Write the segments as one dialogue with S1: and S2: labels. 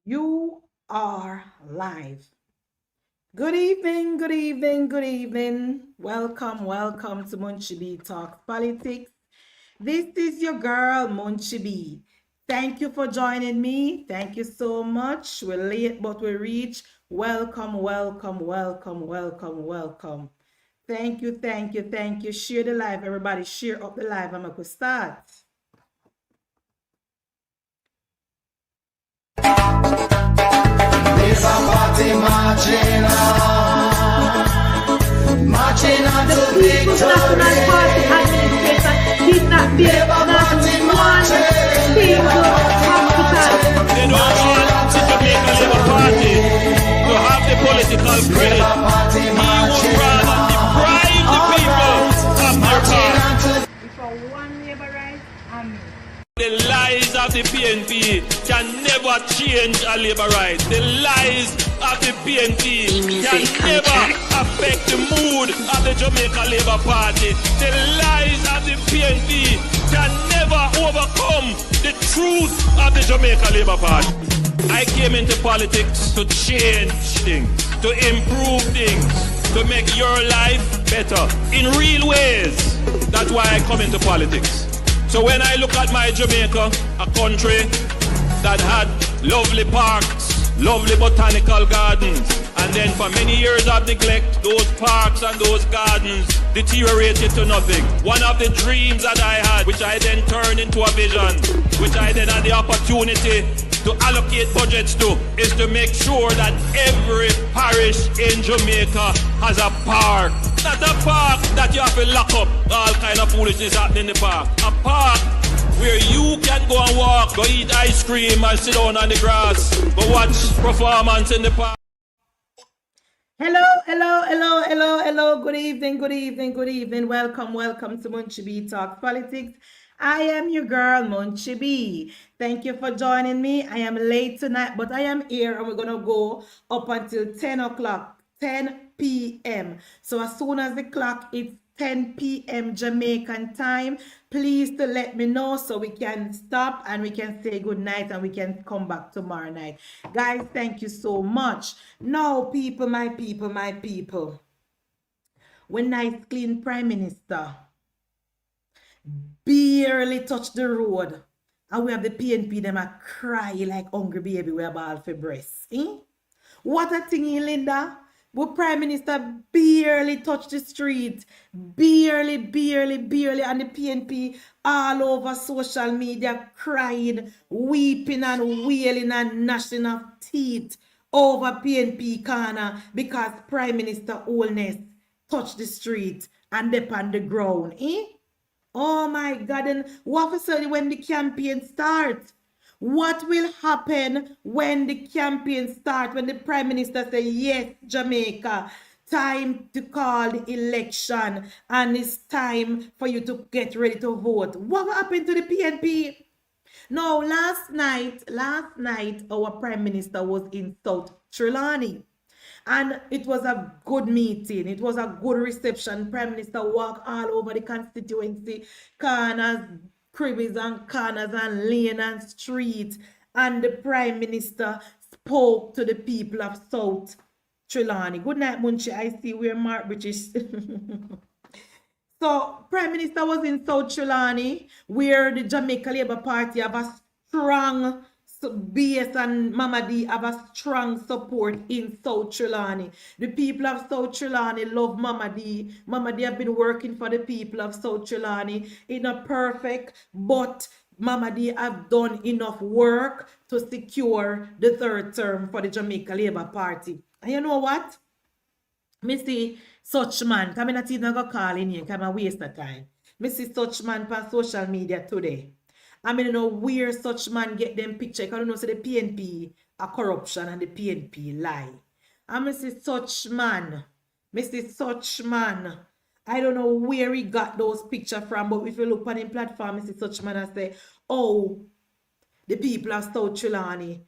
S1: You are live. Good evening, good evening, good evening. Welcome to Munchie B Talks Politics. This is your girl, Munchie B. Thank you for joining me. Thank you so much. We're late, but we reach. Welcome. Thank you. Share the live, everybody. Share up the live. I'm going to start.
S2: Labour Party marching on to victory.
S1: National Party Administrator did not build not one single hospital.
S3: They don't want the Jamaica Labour Party to have the political credit. He would rather deprive the people of their power.
S1: For one labor right,
S3: The lies of the PNP can never change a labor right. The lies of the PNP can never affect the mood of the Jamaica Labour Party. The lies of the PNP can never overcome the truth of the Jamaica Labour Party. I came into politics to change things, to improve things, to make your life better in real ways. That's why I come into politics. So when I look at my Jamaica, a country that had lovely parks, lovely botanical gardens, and then for many years of neglect, those parks and those gardens deteriorated to nothing. One of the dreams that I had, which I then turned into a vision, which I then had the opportunity to allocate budgets to, is to make sure that every parish in Jamaica has a park. Not a park that you have to lock up all kind of foolishness happening in the park. A park where you can go and walk, go eat ice cream and sit down on the grass, go watch performance in the park.
S1: Hello. Good evening. Welcome to Munchie B Talks Politics. I am your girl, Munchie B. Thank you for joining me. I am late tonight, but I am here and we're going to go up until 10 o'clock, 10 p.m. So as soon as the clock is 10 p.m. Jamaican time, please to let me know so we can stop and we can say good night and we can come back tomorrow night. Guys, thank you so much. Now, my people, when nice clean Prime Minister barely touch the road and we have the PNP, them a cry like hungry baby we have all for breast. What a thing, Linda. But Prime Minister barely touched the street, barely, and the PNP all over social media crying, weeping and wailing and gnashing of teeth over PNP corner because Prime Minister Holness touched the street and they on the ground. Oh my God, and what for when the campaign starts? What will happen when the campaign starts, when the Prime Minister says, yes, Jamaica, time to call the election and it's time for you to get ready to vote? What happened to the PNP? No, last night, our Prime Minister was in South Trelawney. And it was a good meeting. It was a good reception. Prime Minister walked all over the constituency, corners, cribbies and corners and lane and street. And the Prime Minister spoke to the people of South Trelawney. Good night, Munchie. I see we're Mark British. So, Prime Minister was in South Trelawney, where the Jamaica Labour Party have a strong BS and Mama D have a strong support in South Trelawney. The people of South Trelawney love Mama D. Mama D have been working for the people of South Trelawney. It's not perfect, but Mama D have done enough work to secure the third term for the Jamaica Labour Party. And you know what? Me see such man, come in not even go call in here, come and waste the time. Me see such man on social media today. I mean, know where such man get them picture. Because you know, so the PNP a corruption and the PNP lie. I mean, see such man. I don't know where he got those pictures from, but if you look on his platform, I see such man and say, oh, the people of South Trelawney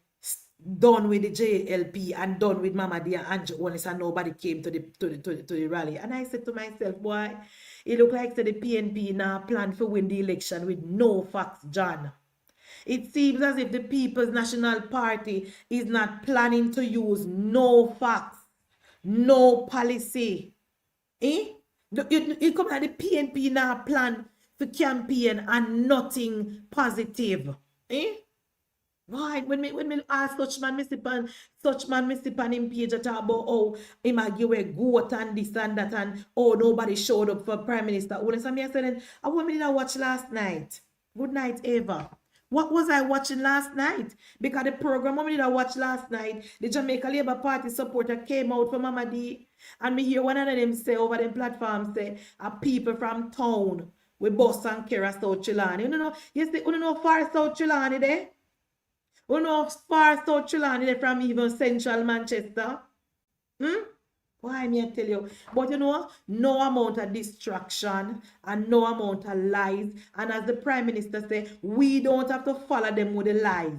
S1: done with the JLP and done with Mama Dia and Angie Honest and nobody came to the rally. And I said to myself, boy, it look like the PNP now plan for win the election with no facts, John. It seems as if the People's National Party is not planning to use no facts, no policy. Eh? You come at the PNP now plan for campaign and nothing positive. Eh? Right, when me ask such man me sip on him page to talk about how him a give a goat and this and that and oh nobody showed up for Prime Minister. When some I said I want me to watch last night. Good night, Eva. What was I watching last night? Because the program I did watch last night, the Jamaica Labour Party supporter came out for Mama D, and me hear one of them say over the platform say, people from town with bus and Kera South Chilani. You know far South Chilani there? You know far South Chilani there from even central Manchester? Why me I tell you? But no amount of distraction and no amount of lies. And as the Prime Minister said, we don't have to follow them with the lies.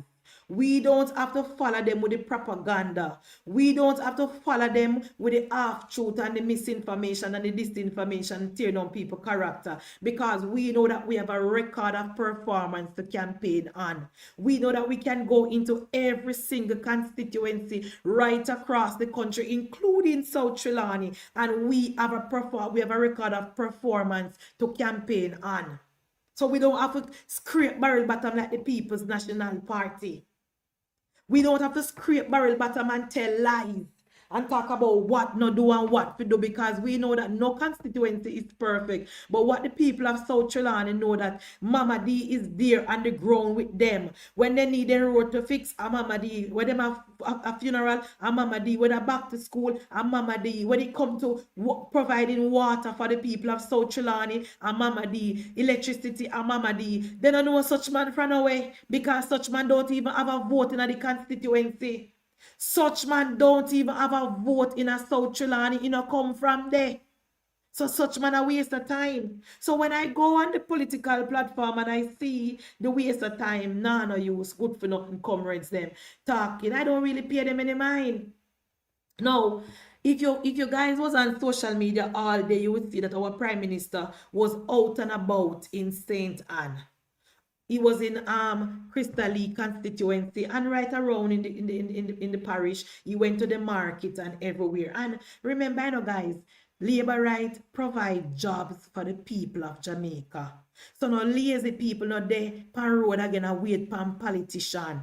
S1: We don't have to follow them with the propaganda. We don't have to follow them with the half-truth and the misinformation and the disinformation, tear down people's character. Because we know that we have a record of performance to campaign on. We know that we can go into every single constituency right across the country, including South Trelawney, and we have a record of performance to campaign on. So we don't have to scrape barrel bottom like the People's National Party. We don't have to scrape barrel bottom and tell lies and talk about what not do and what to do, because we know that no constituency is perfect. But what the people of South Trelawney know that Mama D is there on the ground with them. When they need their road to fix, a Mama D. When they have a funeral, a Mama D. When they're back to school, a Mama D. When it come to providing water for the people of South Trelawney, a Mama D. Electricity, a Mama D. They don't know such man from away, because such man don't even have a vote in the constituency. Such man don't even have a vote in a South Trelawney, come from there. So such man a waste of time. So when I go on the political platform and I see the waste of time, no use, good for nothing comrades them talking, I don't really pay them any mind. Now, if you guys was on social media all day, you would see that our Prime Minister was out and about in St. Anne. He was in Crystal Lee constituency and right around in the parish. He went to the market and everywhere. And remember, guys, labor right provide jobs for the people of Jamaica. So no lazy people not there pan road again and wait pan politician.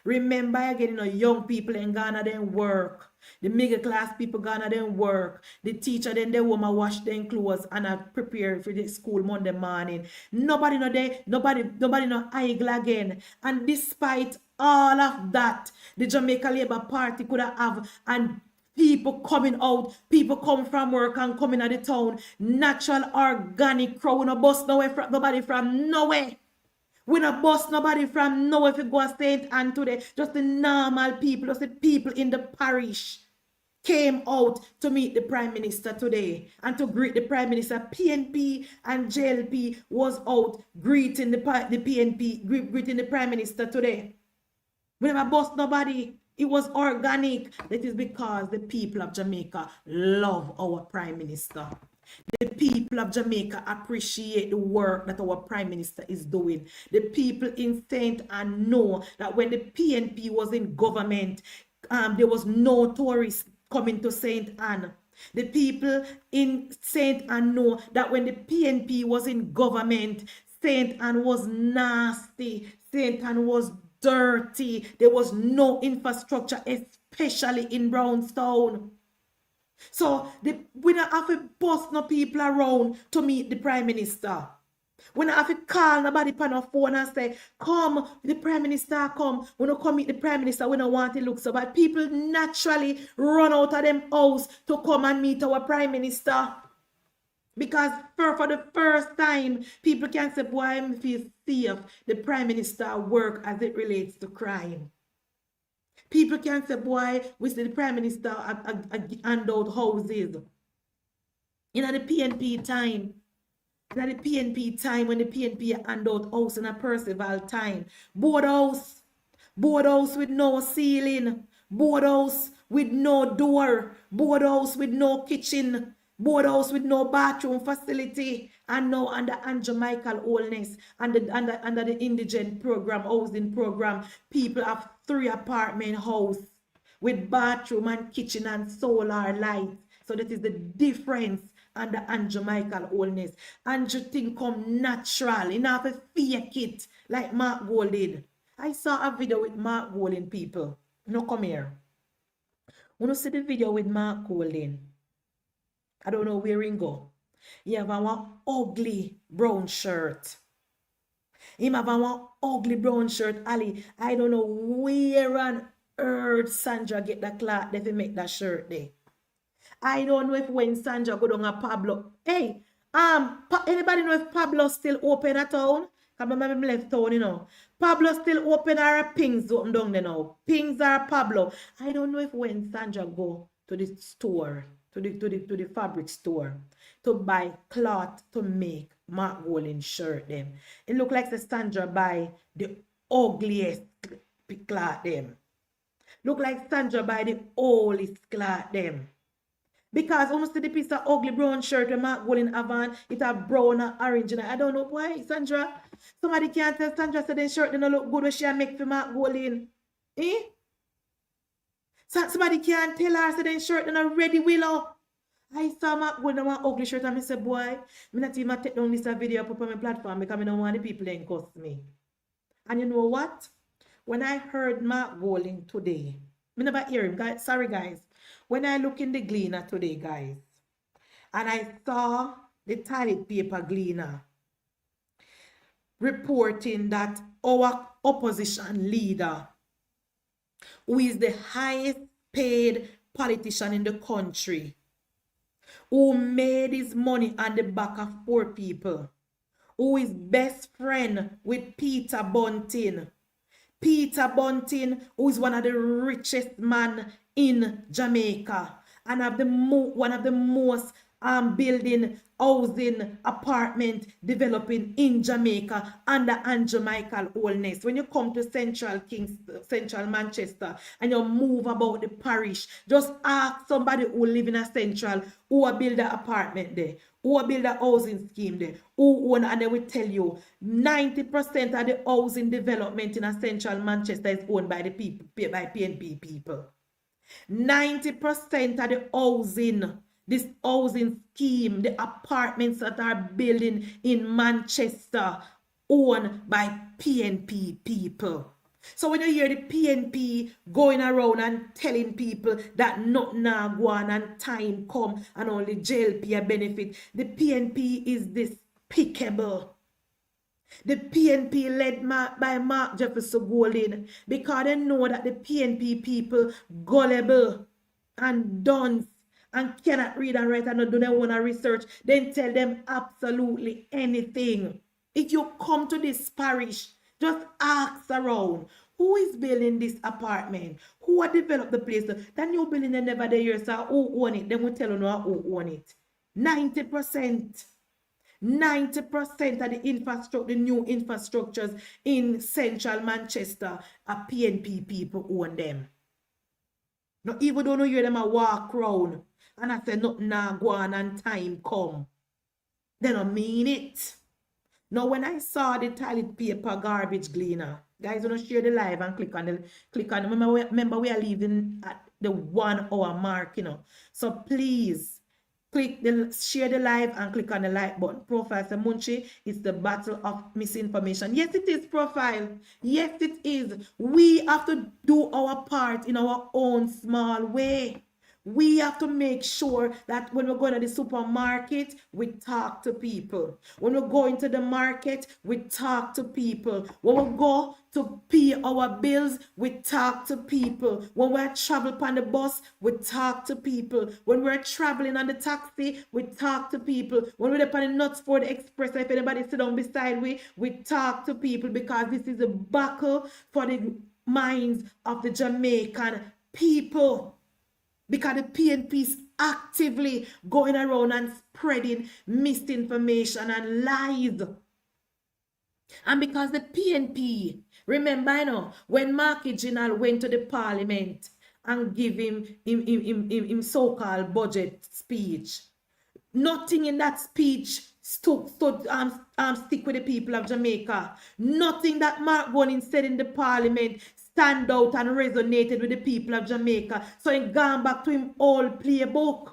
S1: Remember again, young people in Ghana then work. The middle class people Ghana then work. The teacher then they woman wash their clothes and are prepared for the school Monday morning. Nobody no there, nobody no idle again. And despite all of that, the Jamaica Labour Party could have and people coming out, people come from work and coming at the town. Natural, organic crowd, no bus nobody from nowhere. We not bust nobody from nowhere if you go to St. Anne today. Just the normal people, just the people in the parish came out to meet the Prime Minister today and to greet the Prime Minister. PNP and JLP was out greeting the PNP, greeting the Prime Minister today. We never bust nobody. It was organic. That is because the people of Jamaica love our Prime Minister. The people of Jamaica appreciate the work that our Prime Minister is doing. The people in St. Anne know that when the PNP was in government, there was no tourists coming to St. Anne. The people in St. Anne know that when the PNP was in government, St. Anne was nasty. St. Anne was dirty. There was no infrastructure, especially in Brownstown. So we don't have to bust no people around to meet the Prime Minister. We don't have to call nobody on a phone and say, come, the Prime Minister come. We don't come meet the Prime Minister. We don't want to look so bad. People naturally run out of them house to come and meet our Prime Minister. Because for the first time, people can say, boy, I feel safe. The Prime Minister work as it relates to crime. People can say, boy, we see the Prime Minister hand out houses. The PNP time. The PNP time when the PNP hand out house in a Percival time. Board house with no ceiling. Board house with no door. Board house with no kitchen. Board house with no bathroom facility. And now under Andrew Michael Holness, under the indigent program, housing program, people have 3 apartment house with bathroom and kitchen and solar lights. So that is the difference under Andrew Michael Holness. Andrew thing come natural. You have to fake it like Mark Gold did. I saw a video with Mark Golding, people. No, come here. When you see the video with Mark Golding, I don't know where he go. He have a ugly brown shirt. Him have a ugly brown shirt, Ali. I don't know where on earth Sandra get the cloth they make that shirt there. I don't know if when Sandra go down a Pablo. Hey, anybody know if Pablo still open at town? Because I left town, you know. Pablo still open or a Pings open down there now. Pings or Pablo. I don't know if when Sandra go to the store, to the fabric store, to buy cloth to make Mark Golding shirt them. It look like the Sandra buy the ugliest cloth them. Look like Sandra buy the oldest cloth them. Because almost the piece of ugly brown shirt when Mark Golding have on, it have brown and orange. And I don't know why, Sandra. Somebody can't tell Sandra that the shirt don't look good when she make for Mark Golding. Eh? Somebody can't tell her that the shirt don't ready willow. I saw Mark Golding with an ugly shirt and I said, boy, I'm not even take down this video up on my platform because I don't want the people to cuss me. And you know what? When I heard Mark Golding today, I never hear him, guys. Sorry, guys. When I look in the Gleaner today, guys, and I saw the toilet paper Gleaner reporting that our opposition leader, who is the highest paid politician in the country, who made his money on the back of poor people, who is best friend with Peter Bunting. Peter Bunting, who is one of the richest man in Jamaica and have one of the most building, housing, apartment developing in Jamaica under Andrew Michael Holness. When you come to Central Manchester and you move about the parish, just ask somebody who live in a Central, who will build an apartment there, who will build a housing scheme there, who own, and they will tell you 90% of the housing development in a Central Manchester is owned by the people, by PNP people. 90% of the housing, this housing scheme, the apartments that are building in Manchester, owned by PNP people. So when you hear the PNP going around and telling people that nothing now go on and time come and only jail pay a benefit, the PNP is despicable. The PNP led by Mark Jefferson Golding, because they know that the PNP people gullible and dunce and cannot read and write and don't want to research, then tell them absolutely anything. If you come to this parish, just ask around. Who is building this apartment? Who have developed the place? The new building they never there here, so who own it? They will tell you who own it. 90%. 90% of the infrastructure, the new infrastructures in Central Manchester are PNP people own them. Now, even though you hear them a walk around and I say nothing now go on and time come, they don't mean it. Now, when I saw the toilet paper garbage Gleaner, guys, want to share the live and click on. Remember, we are leaving at the 1 hour mark, you know. So please, share the live and click on the like button. Profile say Munchi, it's the battle of misinformation. Yes, it is, Profile. Yes, it is. We have to do our part in our own small way. We have to make sure that when we go to the supermarket, we talk to people. When we go into the market, we talk to people. When we go to pay our bills, we talk to people. When we travel on the bus, we talk to people. When we're traveling on the taxi, we talk to people. When we're on the Knutsford Express, if anybody sit down beside we talk to people, because this is a battle for the minds of the Jamaican people. Because the PNP is actively going around and spreading misinformation and lies. And because the PNP, remember, you know, when Markie Ginal went to the parliament and give him so-called budget speech, Nothing in that speech stick with the people of Jamaica. Nothing that Mark Gonin said in the parliament stand out and resonated with the people of Jamaica. So he gone back to him old playbook.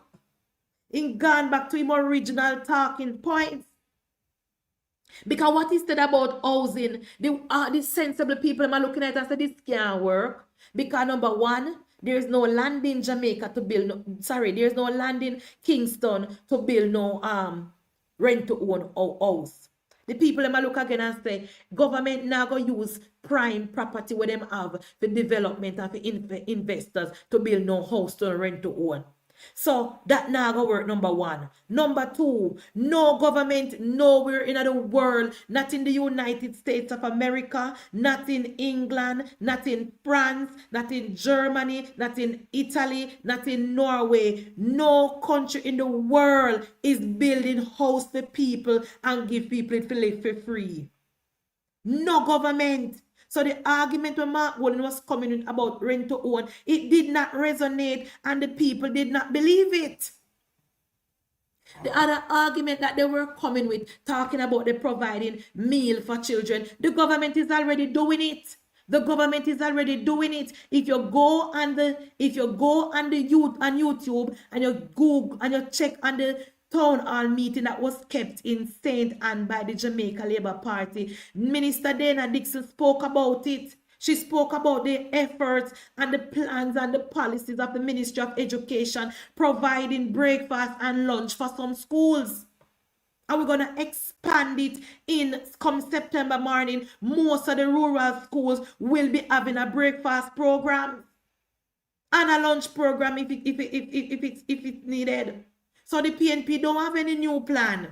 S1: He gone back to him original talking points. Because what he said about housing, the sensible people are looking at it and say this can't work. Because number one, there's no land in Jamaica to build, there's no land in Kingston to build no rent to own house. The people them look again and say, government now go use prime property where them have for development and for investors to build no house to rent to own. So that now go work, number one. Number two, no government nowhere in the world, not in the United States of America, not in England, not in France, not in Germany, not in Italy, not in Norway. No country in the world is building house for people and give people it to live for free. No government. So the argument when Mark Gonin was coming about rent to own, it did not resonate and the people did not believe it. The other argument that they were coming with, talking about the providing meal for children, the government is already doing it. The government is already doing it. If you go on the YouTube and you Google and you check on the town hall meeting that was kept in St. Anne by the Jamaica Labour Party, Minister Dana Dixon spoke about it. She spoke about the efforts and the plans and the policies of the Ministry of Education providing breakfast and lunch for some schools. And we're going to expand it in come September morning. Most of the rural schools will be having a breakfast program and a lunch program if it's needed. So the PNP don't have any new plan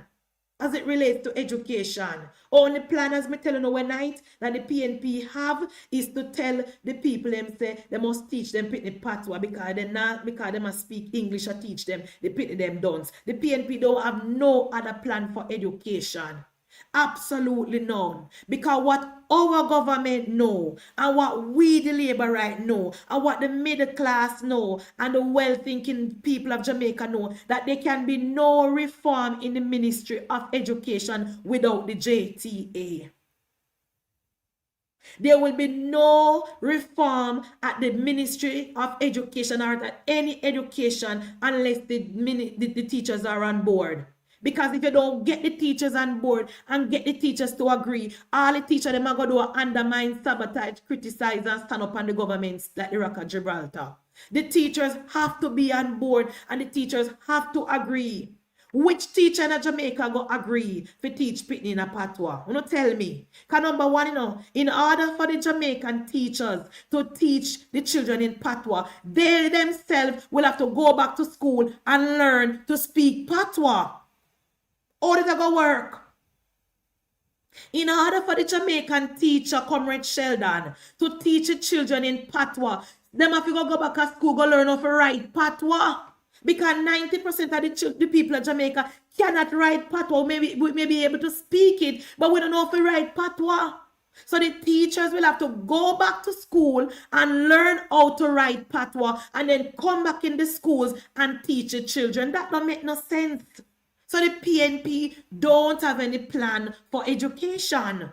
S1: as it relates to education. Only plan, as me tell you one night, that the PNP have is to tell the people them say they must teach them pitney patois because they must speak English or teach them the pitney them dons. The PNP don't have no other plan for education. Absolutely none. Because what our government know and what we the labor right know and what the middle class know and the well-thinking people of Jamaica know, that there can be no reform in the Ministry of Education without the JTA. There will be no reform at the Ministry of Education or at any education unless the teachers are on board. Because if you don't get the teachers on board and get the teachers to agree, all the teachers them are going to undermine, sabotage, criticize, and stand up on the governments like the Rock of Gibraltar. The teachers have to be on board and the teachers have to agree. Which teacher in Jamaica go agree to teach pitney in a patois? You know, tell me. Because number one, in order for the Jamaican teachers to teach the children in patois, they themselves will have to go back to school and learn to speak patois. How did that go work? In order for the Jamaican teacher, Comrade Sheldon, to teach the children in patois, them have to go back to school, go learn how to write patois. Because 90% of the people of Jamaica cannot write patois. We may be able to speak it, but we don't know how to write patois. So the teachers will have to go back to school and learn how to write patois and then come back in the schools and teach the children. That don't make no sense. So the PNP don't have any plan for education.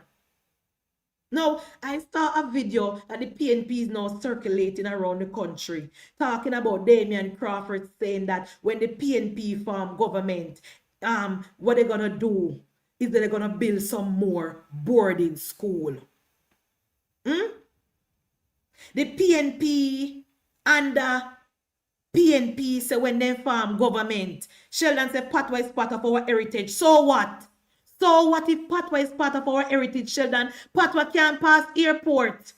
S1: Now, I saw a video that the PNP is now circulating around the country, talking about Damian Crawford saying that when the PNP form government, what they're going to do is that they're going to build some more boarding school. The PNP and PNP say when they form government, Sheldon said patois is part of our heritage. So what? So what if patois is part of our heritage, Sheldon? Patois can't pass airport.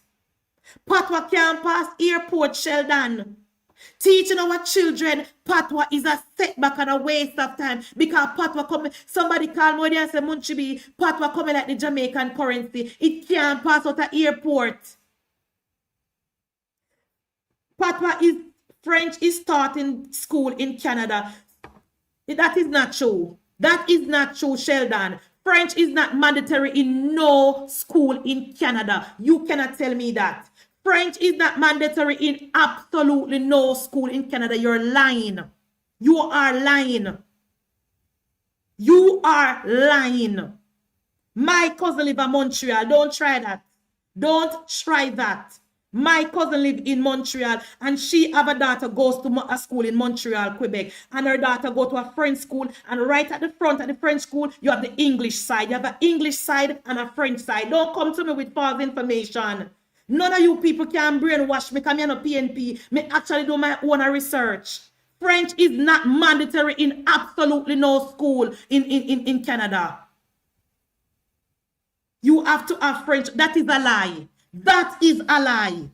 S1: Patois can't pass airport, Sheldon. Teaching our children patois is a setback and a waste of time because patois come. Somebody call me and say, Munchibi, patois coming like the Jamaican currency. It can't pass out the airport. Patois is French is taught in school in Canada. That is not true. That is not true, Sheldon. French is not mandatory in no school in Canada. You cannot tell me that. French is not mandatory in absolutely no school in Canada. You're lying. You are lying. You are lying. My cousin live in Montreal. Don't try that. Don't try that. My cousin live in Montreal and she have a daughter goes to a school in Montreal, Quebec. And her daughter go to a French school. And right at the front of the French school, you have the English side. You have an English side and a French side. Don't come to me with false information. None of you people can brainwash me because I'm not PNP. Me actually do my own research. French is not mandatory in absolutely no school in Canada. You have to have French. That is a lie. That is a lie.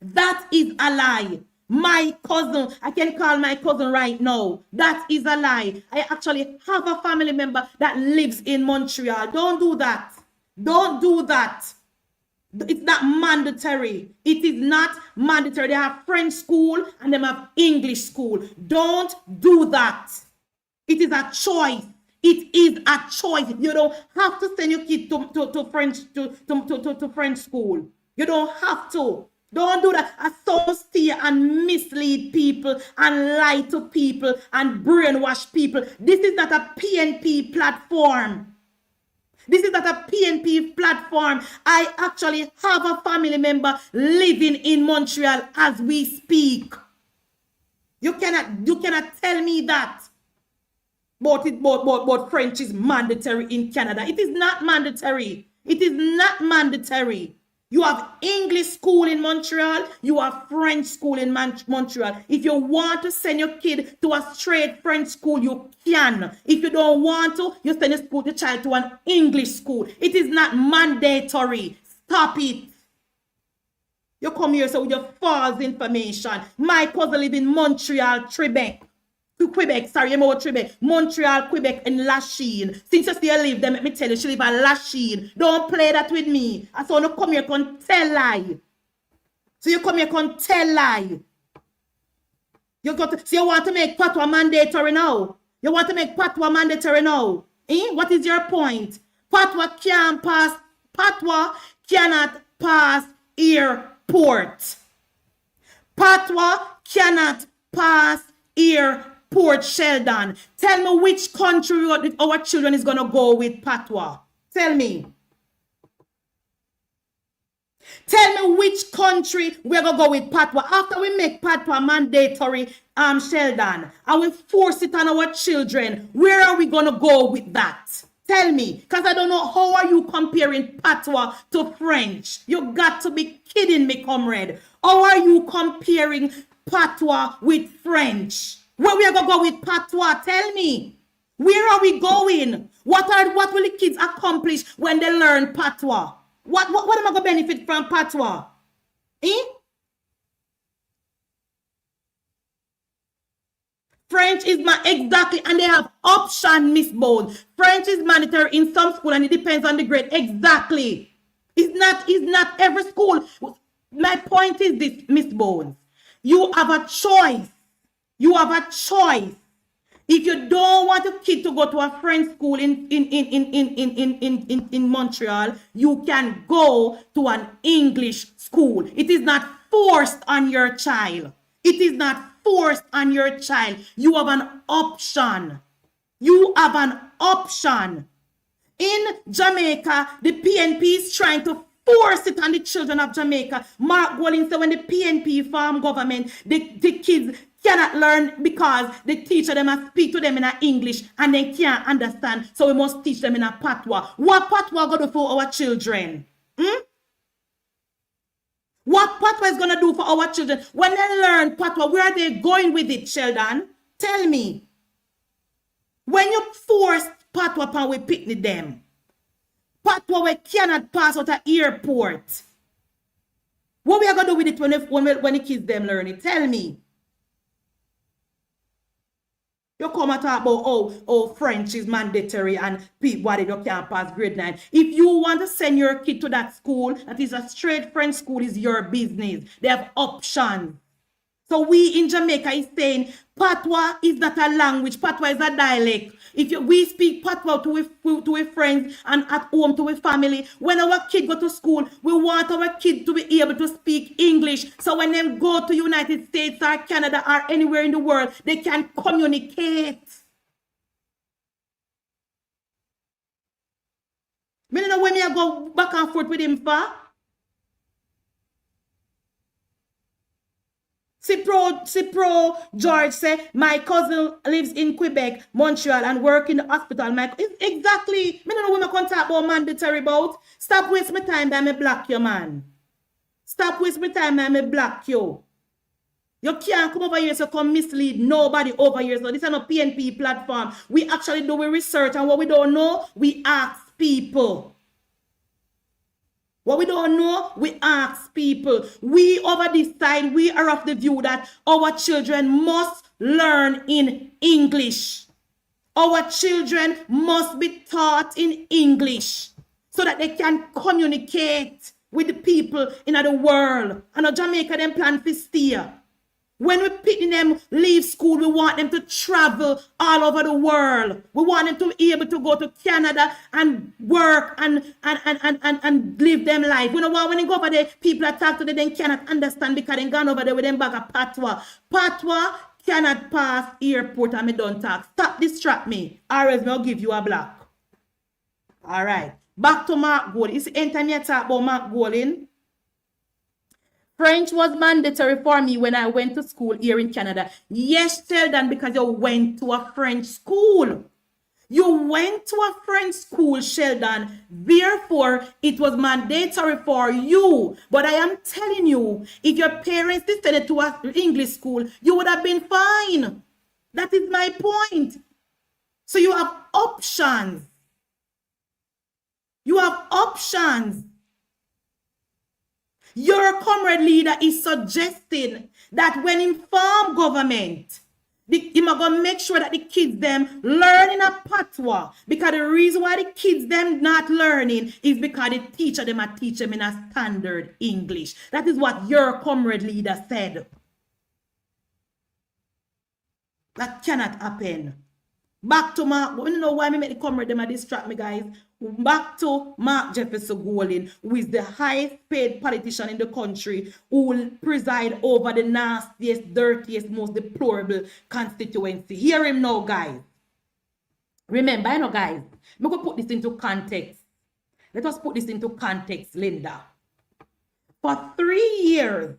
S1: That is a lie. My cousin, I can call my cousin right now. That is a lie. I actually have a family member that lives in Montreal. Don't do that. Don't do that. It's not mandatory. It is not mandatory. They have French school and they have English school. Don't do that. It is a choice. It is a choice. You don't have to send your kid to French school. You don't have to. Don't do that. I so steer and mislead people and lie to people and brainwash people. This is not a PNP platform. This is not a PNP platform. I actually have a family member living in Montreal as we speak. You cannot tell me that. But French is mandatory in Canada. It is not mandatory. It is not mandatory. You have English school in Montreal. You have French school in Montreal. If you want to send your kid to a straight French school, you can. If you don't want to, you send your child to an English school. It is not mandatory. Stop it. You come here so with your false information. My cousin live in Montreal, Quebec, sorry, I'm about Quebec. Montreal, Quebec, and Lachine. Since you still live there, let me tell you, she live at Lachine. Don't play that with me. I saw you come here and tell lie. So you come here and tell lie. So you want to make patois mandatory now? You want to make patois mandatory now? What is your point? Patois cannot pass airport. Patois cannot pass airport. Port Sheldon. Tell me which country our children is going to go with patois. Tell me. Tell me which country we're going to go with patois. After we make patois mandatory, Sheldon, and we force it on our children, where are we going to go with that? Tell me. Because I don't know, how are you comparing patois to French? You got to be kidding me, comrade. How are you comparing patois with French? Where we are going to go with patois? Tell me. Where are we going? What will the kids accomplish when they learn patois? What am I going to benefit from patois? French is exactly, and they have option, Miss Bones. French is mandatory in some school, and it depends on the grade. Exactly. It's not every school. My point is this, Miss Bones. You have a choice. You have a choice. If you don't want your kid to go to a French school in Montreal, you can go to an English school. It is not forced on your child. It is not forced on your child. You have an option. You have an option. In Jamaica, the PNP is trying to force it on the children of Jamaica. Mark Walling said when the PNP form government, the kids cannot learn because the teacher them must speak to them in English and they can't understand. So we must teach them in a patois. What patois going to do for our children? What patois is going to do for our children? When they learn patois, where are they going with it, Sheldon? Tell me. When you force patois upon we picnic them, patois we cannot pass out at airport. What we are going to do with it when the kids them learn it? Tell me. You come and talk about French is mandatory and people you can't pass grade 9. If you want to send your kid to that school, that is a straight French school, is your business. They have options. So we in Jamaica is saying patois is not a language, patois is a dialect. If we speak patois to our friends and at home to our family, when our kid go to school, we want our kid to be able to speak English. So when they go to United States or Canada or anywhere in the world, they can communicate. Me don't know when me I go back and forth with him for. Cipro George say, my cousin lives in Quebec, Montreal, and work in the hospital. Exactly. Me don't know when I can talk about mandatory about. Stop wasting my time that me block you, man. Stop wasting my time that me block you. You can't come over here to come mislead nobody over here. So this is not PNP platform. We actually do research, and what we don't know, we ask people. What we don't know, we ask people. We over this side, we are of the view that our children must learn in English. Our children must be taught in English so that they can communicate with the people in the world. And Jamaica them plan to stay. When we pick them leave school, we want them to travel all over the world. We want them to be able to go to Canada and work and live them life. We don't want when they go over there, people that talk to them, they cannot understand because they gone over there with them bag of patwa. Patwa cannot pass airport and me don't talk. Stop distract me, or else I'll give you a block. All right. Back to Mark Gold. It's anytime you talk about Mark Golding. French was mandatory for me when I went to school here in Canada. Yes, Sheldon, because you went to a French school. You went to a French school, Sheldon. Therefore, it was mandatory for you. But I am telling you, if your parents decided to an English school, you would have been fine. That is my point. So you have options. You have options. Your comrade leader is suggesting that when inform government, he must go make sure that the kids them learn in a patois. Because the reason why the kids them not learning is because the teacher them a teach them in a standard English. That is what your comrade leader said. That cannot happen. Back to Mark, you know why me make the comrade them a distract me, guys? Back to Mark Jefferson Golding, who is the highest paid politician in the country, who will preside over the nastiest, dirtiest, most deplorable constituency. Hear him now, guys. Remember, you know, guys, I'm going to put this into context. Let us put this into context, Linda. For 3 years,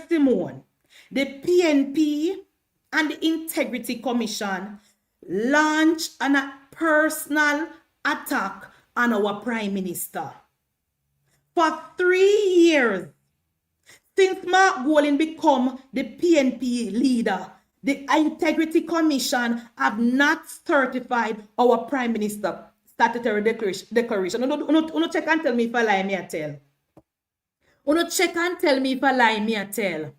S1: Simone, the PNP and the Integrity Commission launched a personal attack on our Prime Minister. For 3 years, since Mark Golding become the PNP leader, the Integrity Commission have not certified our Prime Minister statutory declaration. Uno check and tell me if I lie, me I tell. Uno check and tell me if I lie, me I tell.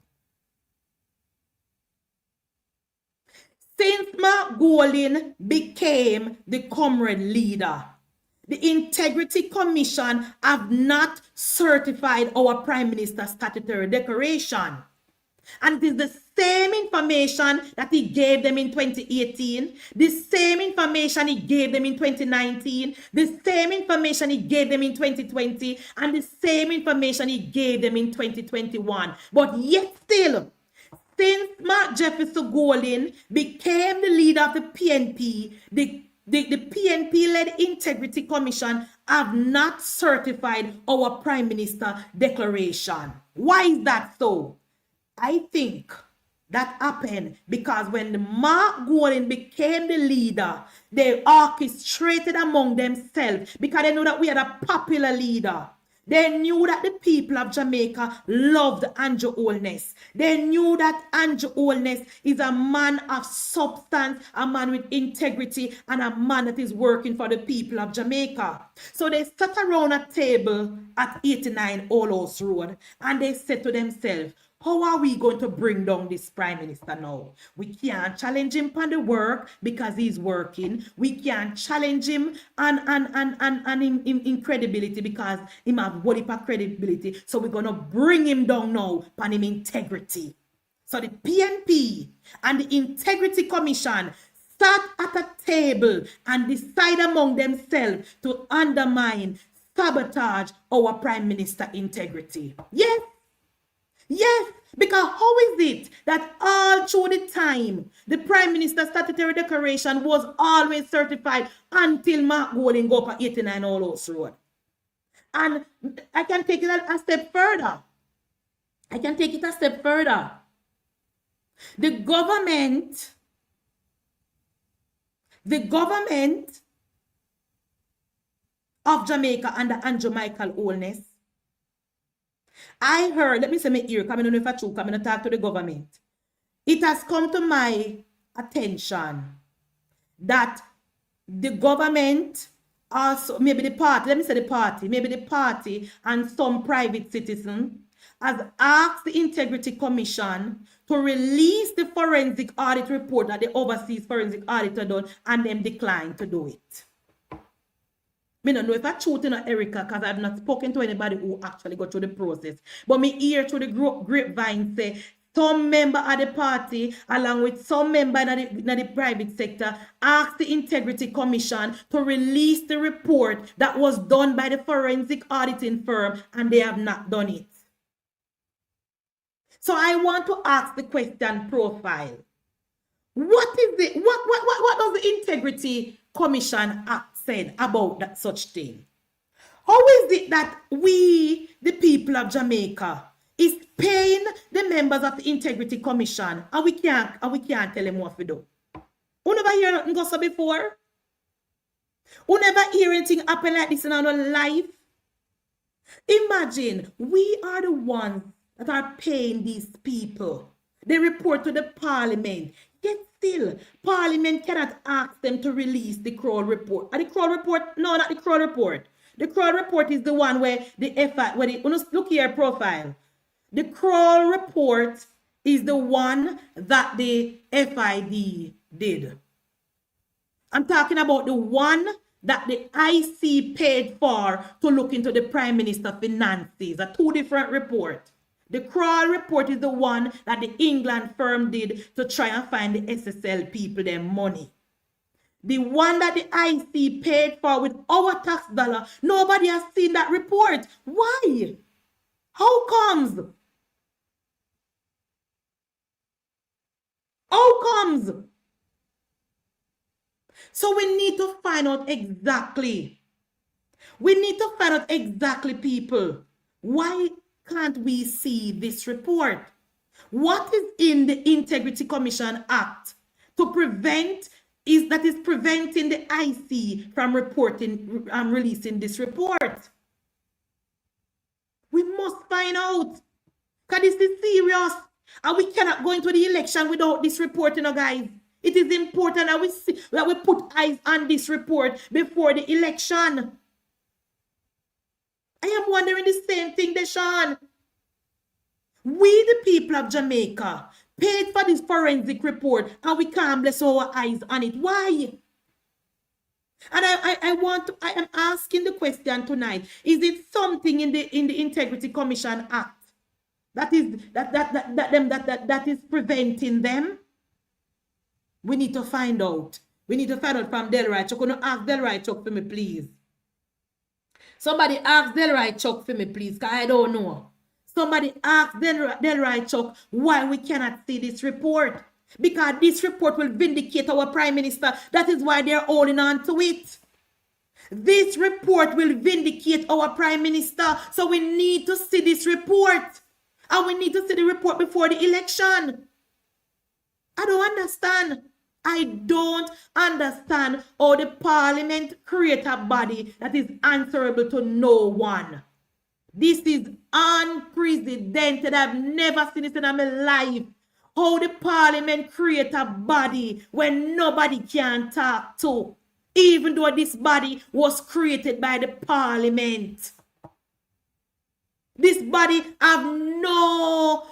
S1: Since Mark Golding became the comrade leader, the Integrity Commission have not certified our Prime Minister statutory declaration. And it is the same information that he gave them in 2018, the same information he gave them in 2019, the same information he gave them in 2020, and the same information he gave them in 2021. But yet still, since Mark Jefferson Golding became the leader of the PNP, the PNP-led Integrity Commission have not certified our Prime Minister declaration. Why is that so? I think that happened because when Mark Golding became the leader, they orchestrated among themselves because they knew that we had a popular leader. They knew that the people of Jamaica loved Andrew Holness. They knew that Andrew Holness is a man of substance, a man with integrity, and a man that is working for the people of Jamaica. So they sat around a table at 89 All House Road and they said to themselves, how are we going to bring down this Prime Minister now? We can't challenge him on the work because he's working. We can't challenge him in credibility because he have what of credibility. So we're going to bring him down now on him integrity. So the PNP and the Integrity Commission sat at a table and decide among themselves to undermine, sabotage our Prime Minister integrity. Yes. Yes, Because how is it that all through the time, the Prime Minister's statutory declaration was always certified until Mark Golding go up at 89 All House Road? And I can take it a step further. The government of Jamaica under Andrew Michael Holness, I heard, let me say my ear, because I don't know if I true, coming to talk to the government. It has come to my attention that the government also, maybe the party and some private citizen has asked the Integrity Commission to release the forensic audit report that the overseas forensic auditor done, and them declined to do it. I don't know if I'm shooting at Erica, because I've not spoken to anybody who actually got through the process. But me hear through the grapevine say some member of the party, along with some member in the private sector, asked the Integrity Commission to release the report that was done by the forensic auditing firm, and they have not done it. So I want to ask the question profile. What is it? What does the Integrity Commission Act said about that such thing? How is it that we, the people of Jamaica, is paying the members of the Integrity Commission and we can't tell them what to do? You never hear nothing go so before? You never hear anything happen like this in our life? Imagine, we are the ones that are paying these people. They report to the parliament. Yet still, parliament cannot ask them to release the Kroll report. And the Kroll report, no, not the Kroll report. The Kroll report is the one where the FI, look here, profile. The Kroll report is the one that the FID did. I'm talking about the one that the IC paid for to look into the Prime Minister's finances. A two different reports. The Kroll report is the one that the England firm did to try and find the SSL people their money. The one that the IC paid for with our tax dollar, nobody has seen that report. Why? How comes? How comes? So we need to find out exactly. People. Why can't we see this report? What is in the Integrity Commission Act to prevent is preventing the IC from reporting and releasing this report? We must find out, because this is serious, and we cannot go into the election without this report, guys. It is important that we put eyes on this report before the election. I am wondering the same thing, Deshaun. We, the people of Jamaica, paid for this forensic report and we can't bless our eyes on it. Why? And I am asking the question tonight. Is it something in the Integrity Commission Act that is preventing them? We need to find out. We need to find out from Delroy Chuck. Can you ask Delroy Chuck for me, please? Somebody ask Delroy Chuck for me, please, because I don't know. Somebody ask Delroy Chuck why we cannot see this report. Because this report will vindicate our Prime Minister. That is why they're holding on to it. This report will vindicate our Prime Minister. So we need to see this report. And we need to see the report before the election. I don't understand. I don't understand how the parliament create a body that is answerable to no one. This is unprecedented. I've never seen this in my life. How the parliament create a body when nobody can talk to, even though this body was created by the parliament. This body have no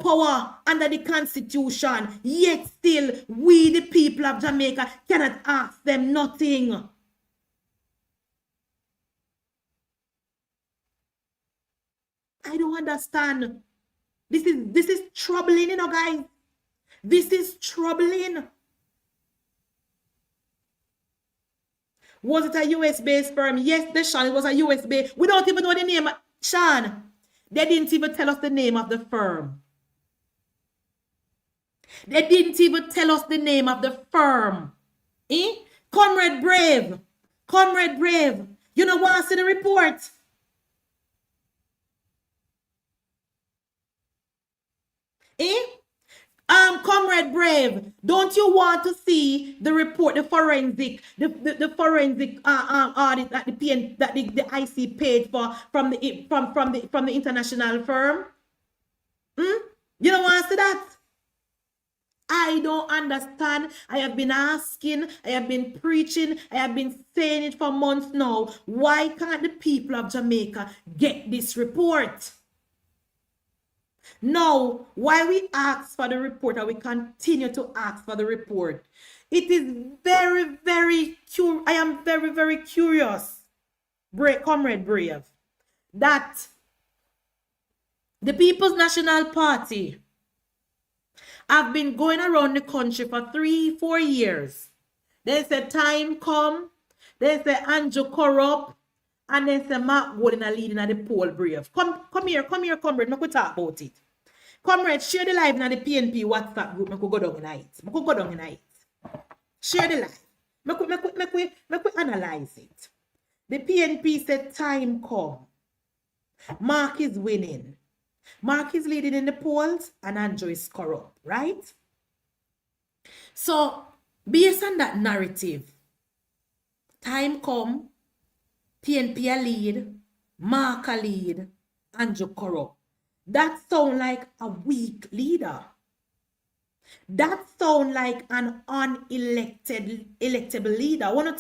S1: power under the Constitution, yet still we, the people of Jamaica, cannot ask them nothing. I don't understand. This is troubling, guys. This is troubling. Was it a US-based firm? Yes, Sean, it was a US-based. We don't even know the name. Sean, They didn't even tell us the name of the firm. They didn't even tell us the name of the firm. Eh? Comrade Brave. Comrade Brave. You know what I see the report? Eh? Comrade Brave, don't you want to see the report, the forensic audit that the IC paid for from the international firm? You don't want to see that? I don't understand. I have been asking, I have been preaching, I have been saying it for months now. Why can't the people of Jamaica get this report? Now, why we ask for the report and we continue to ask for the report, it is very, very curious. I am very, very curious, Comrade Brave, that the People's National Party have been going around the country for 3-4 years. They say time come, they say Andrew corrupt, and then say Mark Golden are leading at the poll. Brave. Come here, comrade. Make we talk about it. Comrade, share the live in the PNP WhatsApp group. Make we go down in it. Share the live. Make we analyze it. The PNP said time come. Mark is winning. Mark is leading in the polls and Andrew is corrupt, right? So, based on that narrative, time come, PNP a lead, Mark a lead, Andrew corrupt. That sound like a weak leader. That sound like an electable leader. What do you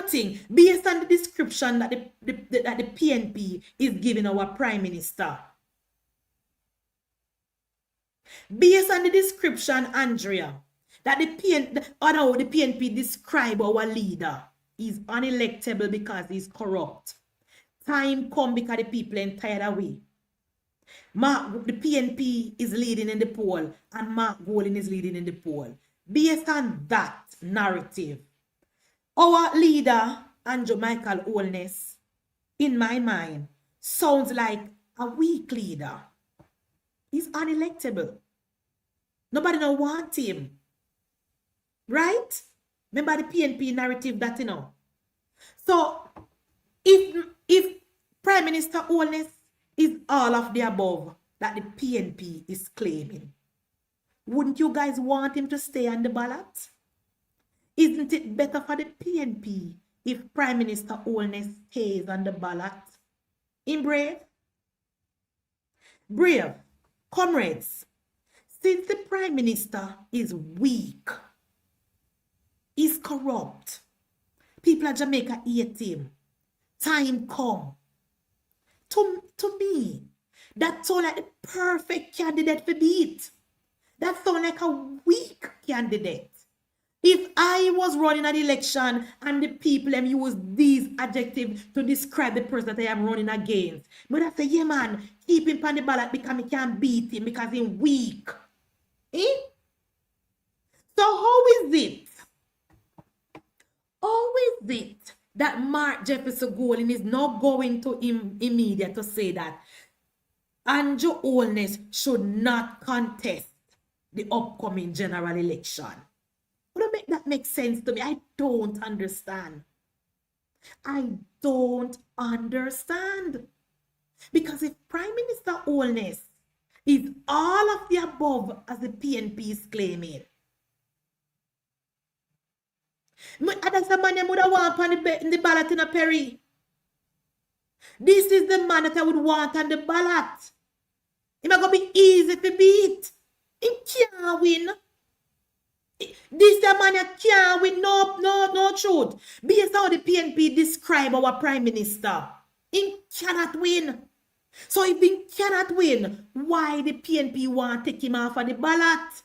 S1: think? Based on the description that the PNP is giving our Prime Minister. Based on the description, Andrea, that the PNP describe our leader is unelectable because he's corrupt. Time come because the people are tired away. The PNP is leading in the poll and Mark Golden is leading in the poll. Based on that narrative, our leader, Andrew Michael Holness, in my mind, sounds like a weak leader. He's unelectable. Nobody don't want him. Right? Remember the PNP narrative that, you know. So, if Prime Minister Holness is all of the above that the PNP is claiming, wouldn't you guys want him to stay on the ballot? Isn't it better for the PNP if Prime Minister Holness stays on the ballot? In Brave? Brave, comrades, since the Prime Minister is weak, is corrupt, people of Jamaica hate him, time come. To me, that sounds like the perfect candidate for beat. That sounds like a weak candidate. If I was running an election and the people use these adjectives to describe the person that I am running against, but I say, yeah man, keep him on the ballot because I can't beat him because he's weak. Eh? So how is it? How is it that Mark Jefferson Golden is not going to immediate to say that Andrew Holness should not contest the upcoming general election? Would that make sense to me? I don't understand. Because if Prime Minister Holness is all of the above as the PNP is claiming, that's the man I would have want on the ballot in a Perry. This is the man that I would want on the ballot. It's not going to be easy to beat. He can't win. This the man that can't win. No truth. Based on how the PNP describe our Prime Minister, he cannot win. So if he cannot win, why the PNP want to take him off of the ballot?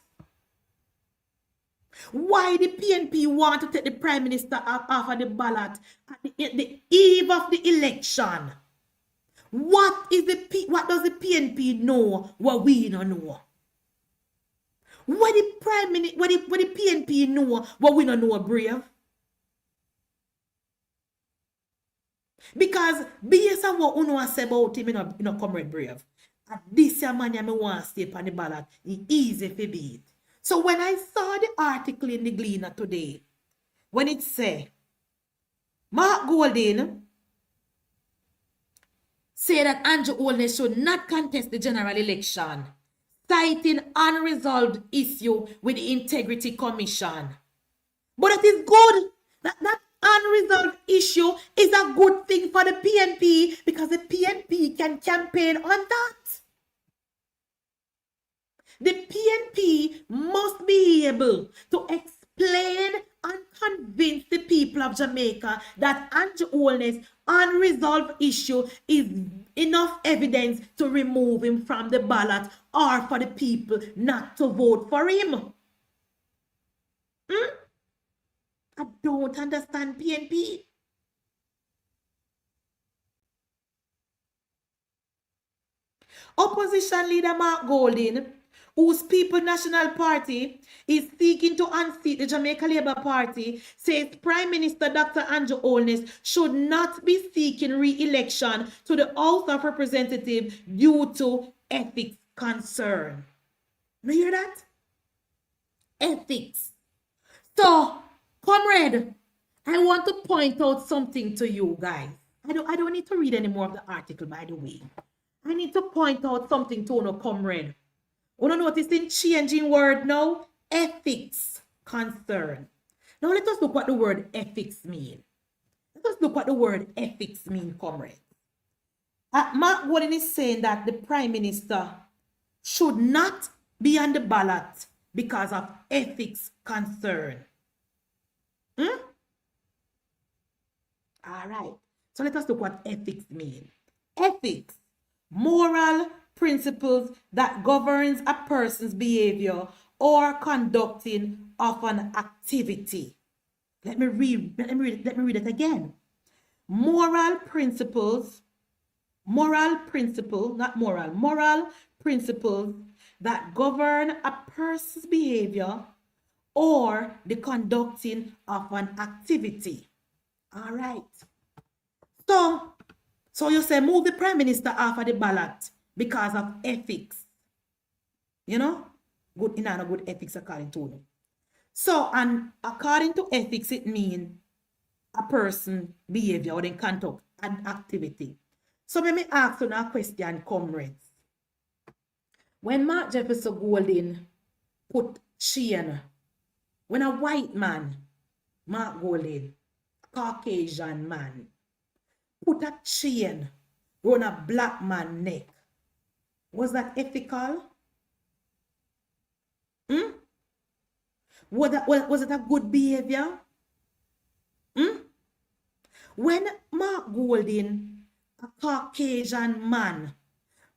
S1: Why the PNP want to take the Prime Minister off of the ballot at the eve of the election? What does the PNP know what we don't know? What the PNP know what we don't know, Brave? Because based on what uno say about him, you know, Comrade Brave, and this man me want to stay on the ballot, it easy for beat. So when I saw the article in the Gleaner today, when it say, Mark Golding say that Andrew Holness should not contest the general election, citing unresolved issue with the Integrity Commission. But it is good. That unresolved issue is a good thing for the PNP because the PNP can campaign on that. The PNP must be able to explain and convince the people of Jamaica that Andrew Holness' unresolved issue is enough evidence to remove him from the ballot or for the people not to vote for him. I don't understand PNP. Opposition leader Mark Golding, whose People National Party is seeking to unseat the Jamaica Labour Party, says Prime Minister Dr. Andrew Holness should not be seeking re-election to the House of Representatives due to ethics concern. You hear that? Ethics. So, comrade, I want to point out something to you guys. I don't need to read any more of the article, by the way. I need to point out something to you, comrade. You notice in changing word now? Ethics concern. Now let us look what the word ethics mean. Let us look what the word ethics mean, comrade. Mark Golding is saying that the Prime Minister should not be on the ballot because of ethics concern. All right. So let us look what ethics mean. Ethics, moral principles that governs a person's behavior or conducting of an activity. Let me read it again. Moral principles that govern a person's behavior or the conducting of an activity. All right. So you say move the Prime Minister off of the ballot because of ethics. You know? Good, in a good ethics according to them. So, and according to ethics, it means a person behavior or then conduct an activity. So let me ask you a question, comrades. When Mark Jefferson Golding put chain, when a white man, Mark Golding, Caucasian man, put a chain on a black man's neck, was that ethical? Was it a good behavior? When Mark Golding, a Caucasian man,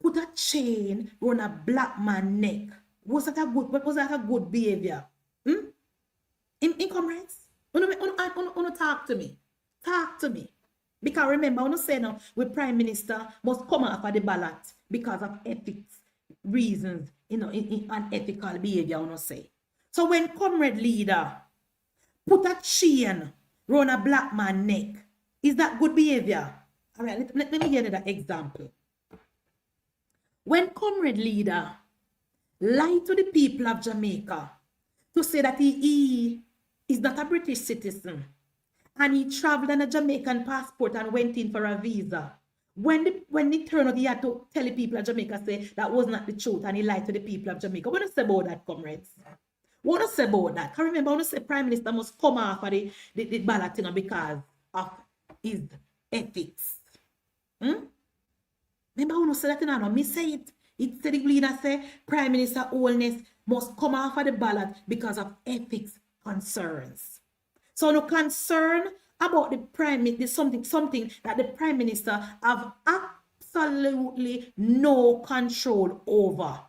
S1: put a chain on a black man's neck, was that a good behavior? In comrades? Talk to me. Talk to me. Because remember, I want to say now, the Prime Minister must come off of the ballot because of ethics reasons, in unethical behavior, I want to say. So when comrade leader put a chain around a black man's neck, is that good behavior? All right, let me give you another example. When comrade leader lied to the people of Jamaica to say that he is not a British citizen, and he traveled on a Jamaican passport and went in for a visa. When he turned out, he had to tell the people of Jamaica, say that was not the truth, and he lied to the people of Jamaica. What do you say about that, comrades? What do you say about that? I remember, I want to say Prime Minister must come off of the ballot, because of his ethics. Remember, I want to say that, no, me say it. It said the Gleaner say Prime Minister Holness must come off of the ballot because of ethics concerns. So no concern about the Prime Minister, something that the Prime Minister have absolutely no control over.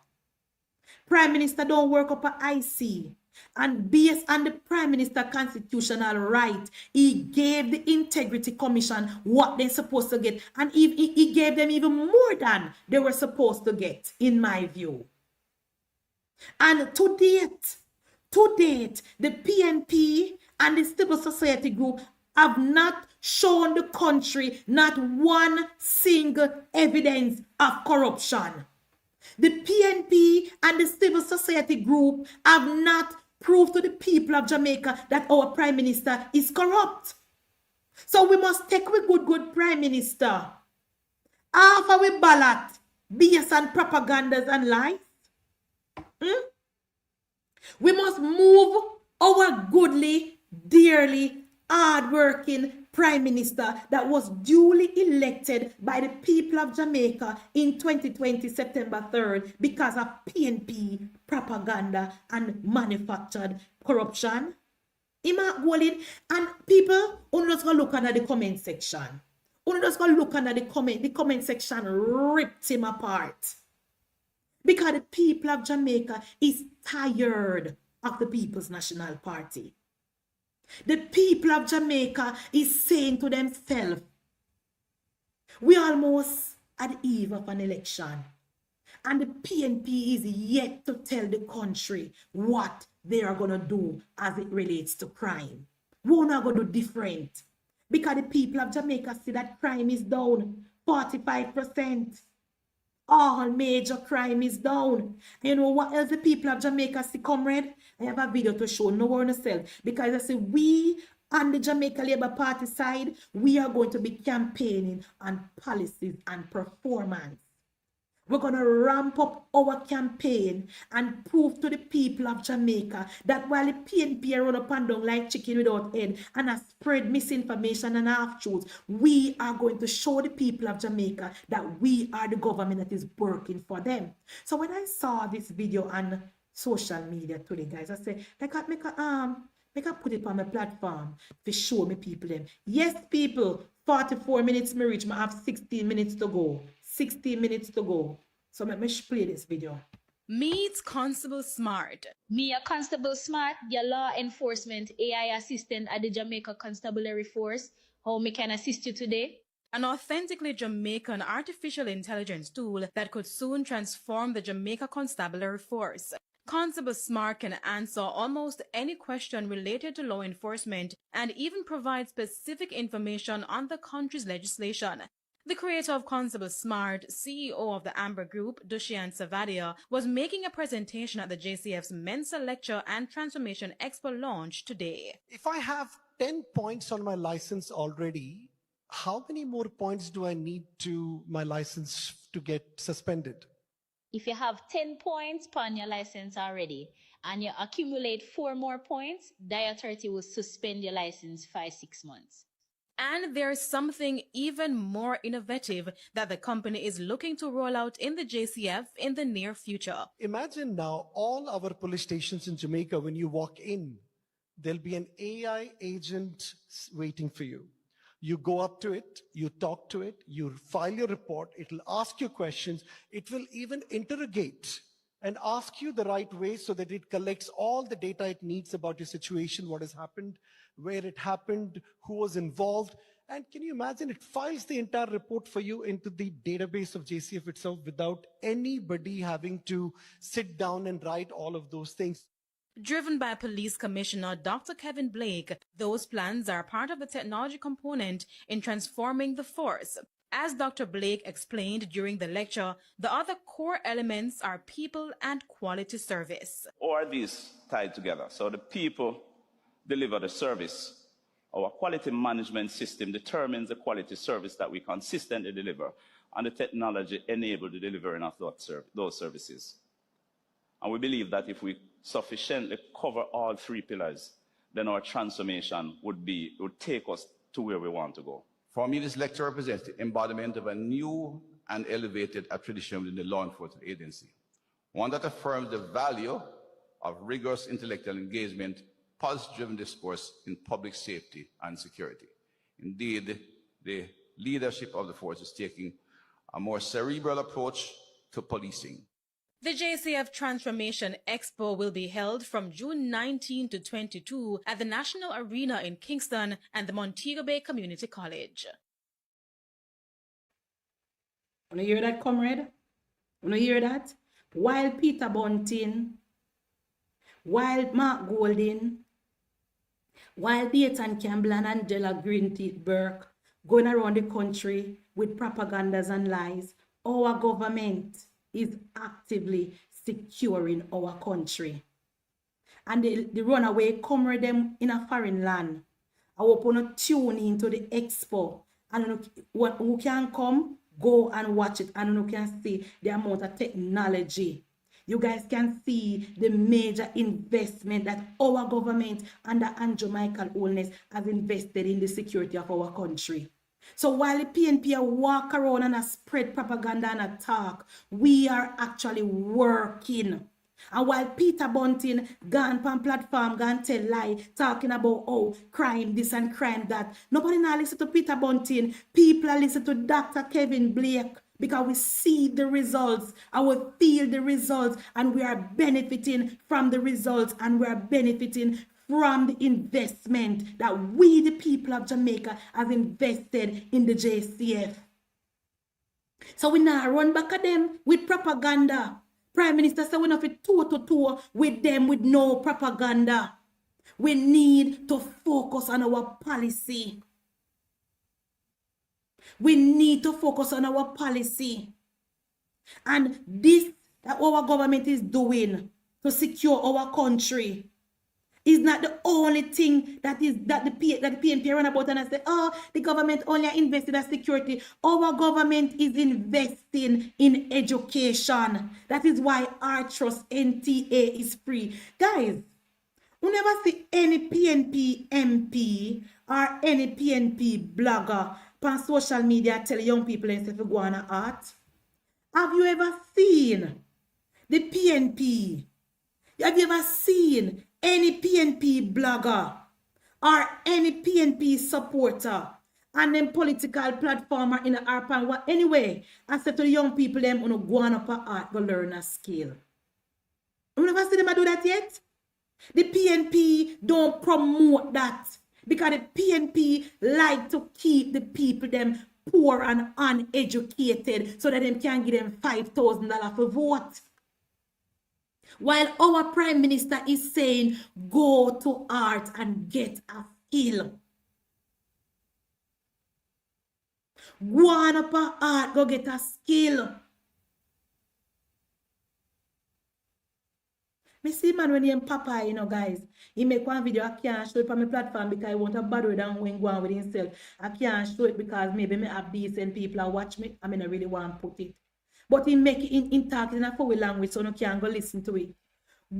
S1: Prime Minister don't work up a IC. And based on the Prime Minister constitutional right, he gave the Integrity Commission what they're supposed to get. And he gave them even more than they were supposed to get, in my view. And to date, the PNP and the civil society group have not shown the country not one single evidence of corruption. The PNP and the civil society group have not proved to the people of Jamaica that our Prime Minister is corrupt. So we must take a good Prime Minister. After we ballot BS and propagandas and lies, we must move our goodly, dearly, hard-working Prime Minister that was duly elected by the people of Jamaica in 2020, September 3rd, because of PNP, propaganda, and manufactured corruption. And people, only just go look under the comment section. Only just go look under the comment section ripped him apart. Because the people of Jamaica is tired of the People's National Party. The people of Jamaica is saying to themselves, we almost at the eve of an election. And the PNP is yet to tell the country what they are going to do as it relates to crime. We're not going to do different. Because the people of Jamaica see that crime is down 45%. All major crime is down. And you know what else the people of Jamaica see, comrade? I have a video to show, no one yourself. Because I say we on the Jamaica Labour Party side, we are going to be campaigning on policies and performance. We're going to ramp up our campaign and prove to the people of Jamaica that while the PNP run up and down like chicken without head and have spread misinformation and half-truths, we are going to show the people of Jamaica that we are the government that is working for them. So when I saw this video on social media today, guys, I said, make I put it on my platform to show me people them. Yes, people, 44 minutes me reach, I have 16 minutes to go. 16 minutes to go. So let me play this video.
S4: Meet Constable Smart.
S5: Me a Constable Smart, your law enforcement AI assistant at the Jamaica Constabulary Force. How me can assist you today?
S4: An authentically Jamaican artificial intelligence tool that could soon transform the Jamaica Constabulary Force. Constable Smart can answer almost any question related to law enforcement and even provide specific information on the country's legislation. The creator of Constable Smart, CEO of the Amber Group, Dushian Savadia, was making a presentation at the JCF's Mensa Lecture and Transformation Expo launch today.
S6: If I have 10 points on my license already, how many more points do I need to my license to get suspended?
S5: If you have 10 points on your license already and you accumulate 4 more points, Dia 30 will suspend your license for 6 months.
S4: And there's something even more innovative that the company is looking to roll out in the JCF in the near future.
S6: Imagine now all our police stations in Jamaica, when you walk in, there'll be an AI agent waiting for you. You go up to it, you talk to it, you file your report, it'll ask you questions, it will even interrogate and ask you the right way so that it collects all the data it needs about your situation, what has happened, where it happened, who was involved. And can you imagine, it files the entire report for you into the database of JCF itself without anybody having to sit down and write all of those things.
S4: Driven by Police Commissioner Dr. Kevin Blake, those plans are part of the technology component in transforming the force. As Dr. Blake explained during the lecture, the other core elements are people and quality service.
S7: Or these tied together. So the people deliver the service. Our quality management system determines the quality service that we consistently deliver, and the technology enables the delivering of those services. And we believe that if we sufficiently cover all 3 pillars, then our transformation would take us to where we want to go.
S8: For me, this lecture represents the embodiment of a new and elevated tradition within the law enforcement agency, one that affirms the value of rigorous intellectual engagement, pulse-driven discourse in public safety and security. Indeed, the leadership of the force is taking a more cerebral approach to policing.
S4: The JCF Transformation Expo will be held from June 19 to 22 at the National Arena in Kingston and the Montego Bay Community College.
S1: Want to hear that, comrade? Want to hear that? While Peter Bunting, while Mark Golding, While Dayton Campbell and Angela Greenteeth Burke going around the country with propagandas and lies, our government is actively securing our country. And the runaway come with them in a foreign land. I hope you tune into the expo and who can come, go and watch it, and you can see the amount of technology. You guys can see the major investment that our government under Andrew Michael Holness has invested in the security of our country. So while the PNP walk around and spread propaganda and talk, we are actually working. And while Peter Bunting gone on platform, gone tell lie, talking about crime this and crime that, nobody now listen to Peter Bunting. People are listen to Dr. Kevin Blake because we see the results and we feel the results and we are benefiting from the results and we are benefiting from the investment that we, the people of Jamaica, have invested in the JCF. So we now run back at them with propaganda. Prime Minister said we not fit toe-to-toe with them with no propaganda. We need to focus on our policy. We need to focus on our policy. And this that our government is doing to secure our country is not the only thing that the PNP run about and I say, the government only invested in security. Our government is investing in education. That is why our trust NTA is free. Guys, we never see any PNP MP or any PNP blogger on social media tell young people and say, go on art. Have you ever seen the PNP? Have you ever seen any PNP blogger or any PNP supporter and them political platform or in the art and what anyway? I said to the young people, them on go on up a art, go learn a skill. You never see them do that yet? The PNP don't promote that because the PNP like to keep the people them poor and uneducated so that them can give them $5,000 for vote. While our Prime Minister is saying, go to art and get a skill. Go on up a art, go get a skill. Me see man when he and Papa, you know, guys. He make one video, I can't show it on my platform because I want a bad word and when go on with himself. I can't show it because maybe me have decent people that watch me. I mean, I really want to put it. But he make it in talking in a foreign language so you can go listen to it.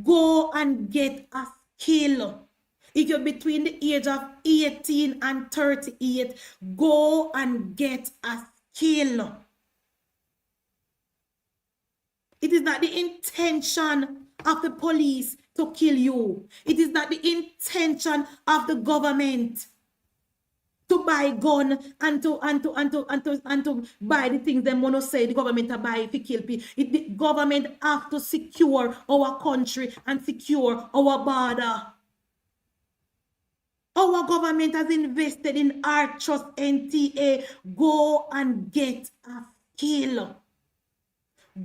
S1: Go and get a skill. If you're between the age of 18 and 38, go and get a skill. It is not the intention of the police to kill you. It is not the intention of the government to buy gun and to buy the things they want to say the government to buy to kill people. The government have to secure our country and secure our border. Our government has invested in our trust NTA. Go and get a skill.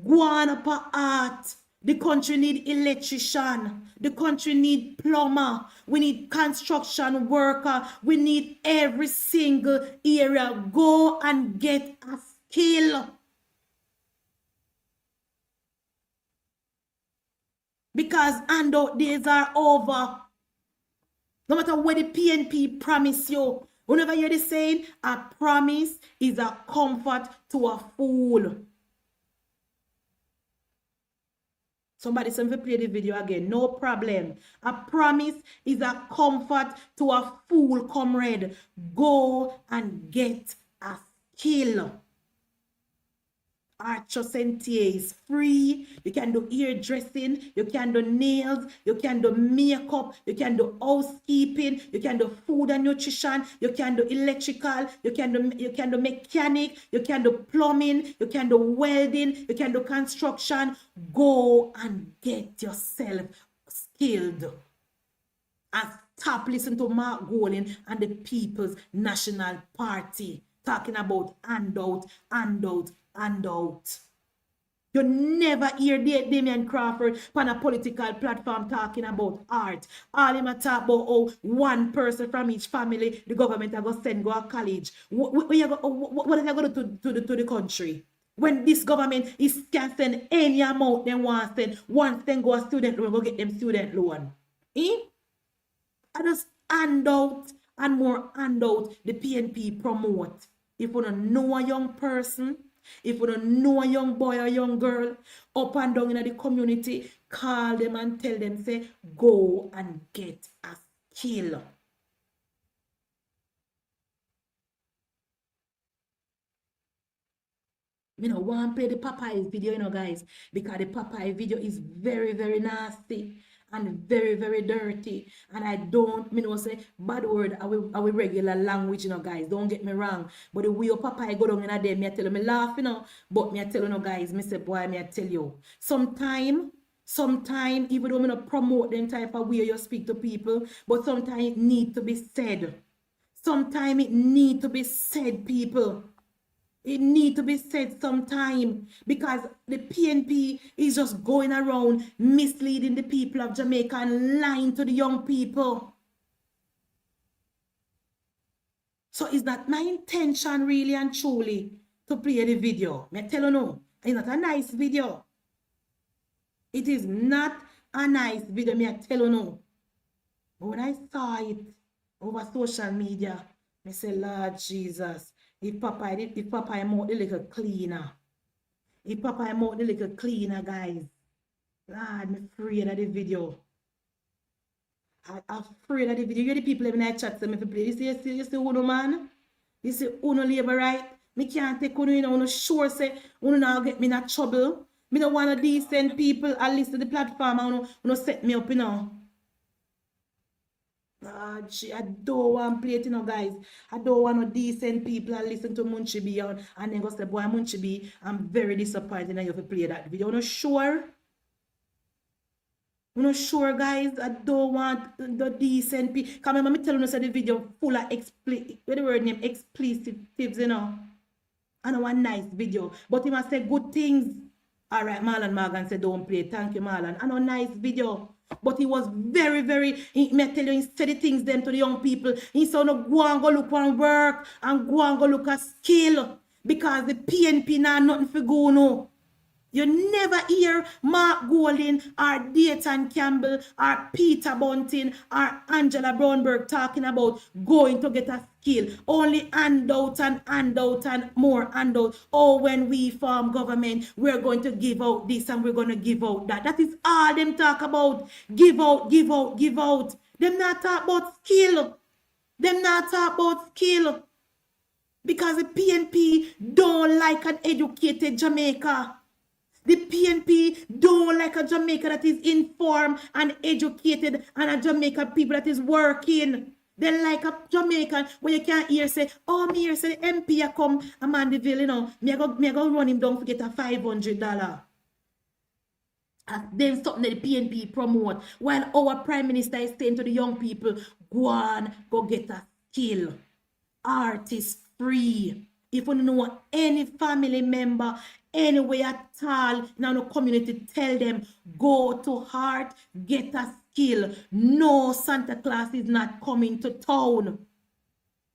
S1: Go on up a art. The country need electrician. The country need plumber. We need construction worker. We need every single area. Go and get a skill. Because handout days are over. No matter what the PNP promise you. Whenever you hear the saying, a promise is a comfort to a fool. Somebody send me play the video again. No problem. A promise is a comfort to a fool, comrade. Go and get a skill. Archer NTA is free. You can do hairdressing. You can do nails. You can do makeup. You can do housekeeping. You can do food and nutrition. You can do electrical. You can do mechanic. You can do plumbing. You can do welding. You can do construction. Go and get yourself skilled. And stop listening to Mark Golding and the People's National Party talking about handout. You never hear Damian Crawford on a political platform talking about art. All him a talk about how one person from each family, the government are going to send go to college. What are you going to do to the country? When this government is can send any amount they want to send, once they go a student loan, go get them student loan. I just handout and more handout the PNP promote. If you don't know a young person, if you don't know a young boy or young girl, up and down in the community, call them and tell them, say, go and get a skill. Me no want to play the Popeye video, you know, guys, because the Popeye video is very, very nasty and very, very dirty. And I don't, me no say bad word, our regular language, you know, guys. Don't get me wrong. But the way your Popeye go down in a day, me I tell you, me laugh, you know. But me I tell you, no, guys, me say, boy, me I tell you. Sometime, even though me not promote them type of way you speak to people, but sometimes it need to be said. Sometimes it need to be said, people. It need to be said sometime, because the PNP is just going around misleading the people of Jamaica and lying to the young people. So it's not my intention really and truly to play the video. Me tell you no, it's not a nice video. It is not a nice video, me tell you no. But when I saw it over social media, I said, Lord Jesus, if Papa mouth the little cleaner. If Papa mouth the little cleaner, guys. Lord, I'm afraid of the video. I'm afraid of the video. You the people in the chat say me to play. You see Uno man? You see Uno labor right? Me can't take Uno, you know, Uno sure say Uno now get me in trouble. Me don't want a decent people at least to the platform and Uno set me up, you know. I don't want to play it, you know, guys. I don't want no decent people and listen to Munchibi and then go say, boy, Munchibi, I'm very disappointed that you have to play that video. You're not sure? You're not sure, guys? I don't want the decent people. Because remember, me telling you, the video full of explicit, what the word name, explicit tips, you know. I know one nice video, but he must say good things. All right, Marlon Morgan said, don't play. Thank you, Marlon. I know nice video. But he was very, me tell you, he said the things them to the young people. He said, no, go and go look and work and go and go look at skill. Because the PNP now nothing for go, no. You never hear Mark Golding or Dayton Campbell or Peter Bunting or Angela Brownberg talking about going to get a skill. Only handout and more handout. Oh, when we form government, we're going to give out this and we're going to give out that. That is all them talk about. Give out. Them not talk about skill. Because the PNP don't like an educated Jamaica. The PNP don't like a Jamaica that is informed and educated and a Jamaica people that is working. They like a Jamaican when you can't hear say, oh, me hear say the MP a come a Mandeville, you know, me go run him down to get a $500. And then something that the PNP promote. While our Prime Minister is saying to the young people, go on, go get a skill. Art is free. If you know any family member, anywhere at all in our community, tell them, go to heart, get a skill. No, Santa Claus is not coming to town.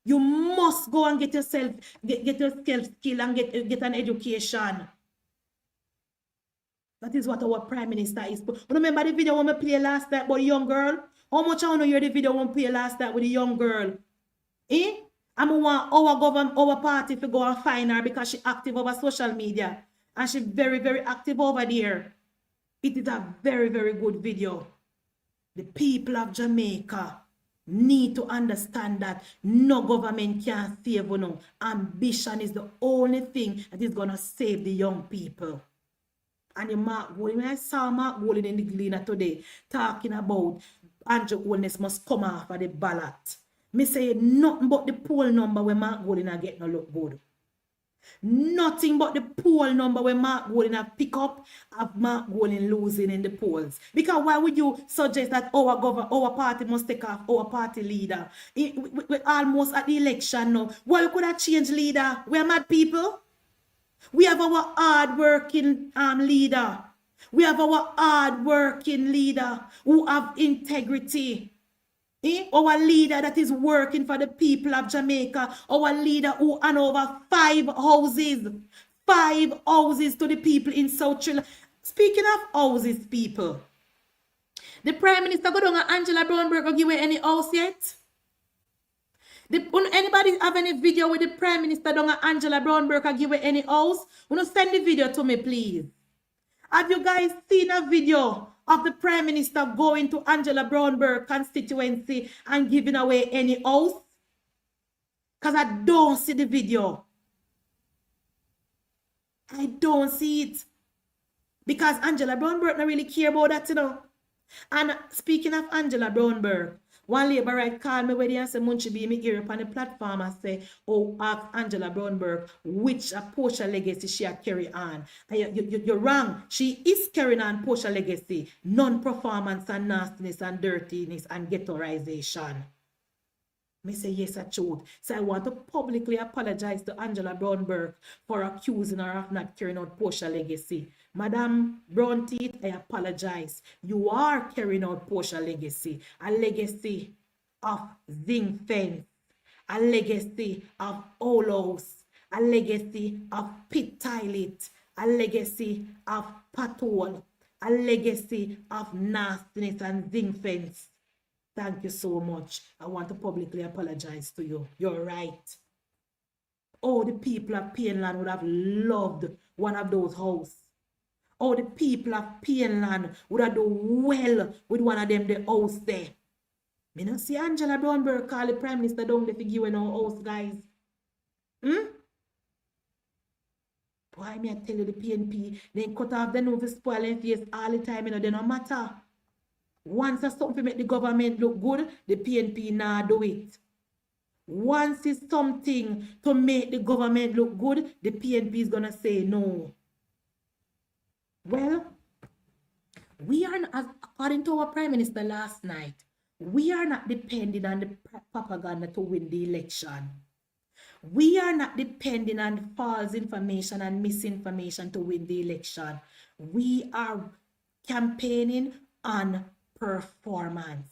S1: You must go and get yourself, get yourself skill and get an education. That is what our Prime Minister is. Remember the video when we played last night about the young girl? How much I want to hear the video when we played last night with the young girl? I want our government, our party to go and find her because she's active over social media. And she's very, very active over there. It is a very, very good video. The people of Jamaica need to understand that no government can save you now. Ambition is the only thing that is going to save the young people. And the Mark Golding, when I saw Mark Golding in the Gleaner today talking about Andrew Holness must come off of the ballot. Me say nothing but the poll number where Mark Golding get no look good. Nothing but the poll number where Mark Golding pick up of Mark Golding losing in the polls. Because why would you suggest that our party must take off our party leader? We're almost at the election now. Why we could have changed leader? We're mad people. We have our hard-working leader. We have our hard-working leader who have integrity. Our leader that is working for the people of Jamaica. Our leader who own over 5 houses. 5 houses to the people in South Trinidad. Speaking of houses, people, the Prime Minister go down and Angela Brownberg go give away any house yet? Anybody have any video with the Prime Minister down and Angela Brownberg go give away any house? Send the video to me, please. Have you guys seen a video of the Prime Minister going to Angela Brownberg constituency and giving away any house? Because I don't see the video. I don't see it. Because Angela Brownberg don't really care about that, you know. And speaking of Angela Brownberg, one labor right called me when they say Munchi be me ear up on the platform and say, oh, ask Angela Brownberg which a Portia legacy she a carry on. And you're wrong. She is carrying on Portia legacy, non-performance and nastiness and dirtiness and ghettoization. Me say yes, a truth. So I want to publicly apologize to Angela Brownberg for accusing her of not carrying out Portia legacy. Madam Brown Teeth, I apologize. You are carrying out Portia legacy. A legacy of zinc fence. A legacy of old house. A legacy of pit toilet. A legacy of pothole. A legacy of nastiness and zinc fence. Thank you so much. I want to publicly apologize to you. You're right. Oh, the people of Pienland would have loved one of those houses. Oh, the people of Pienland would have done well with one of them the house there. Me not see Angela Brownberg call the Prime Minister down there to give no house, guys. Why me I tell you the PNP, they cut off the nose to spoil their face all the time, you know, they no matter. Once it's something to make the government look good, the PNP nah do it. Once it's something to make the government look good, the PNP is going to say no. Well, we are not, according to our Prime Minister last night, we are not depending on the propaganda to win the election. We are not depending on false information and misinformation to win the election. We are campaigning on performance.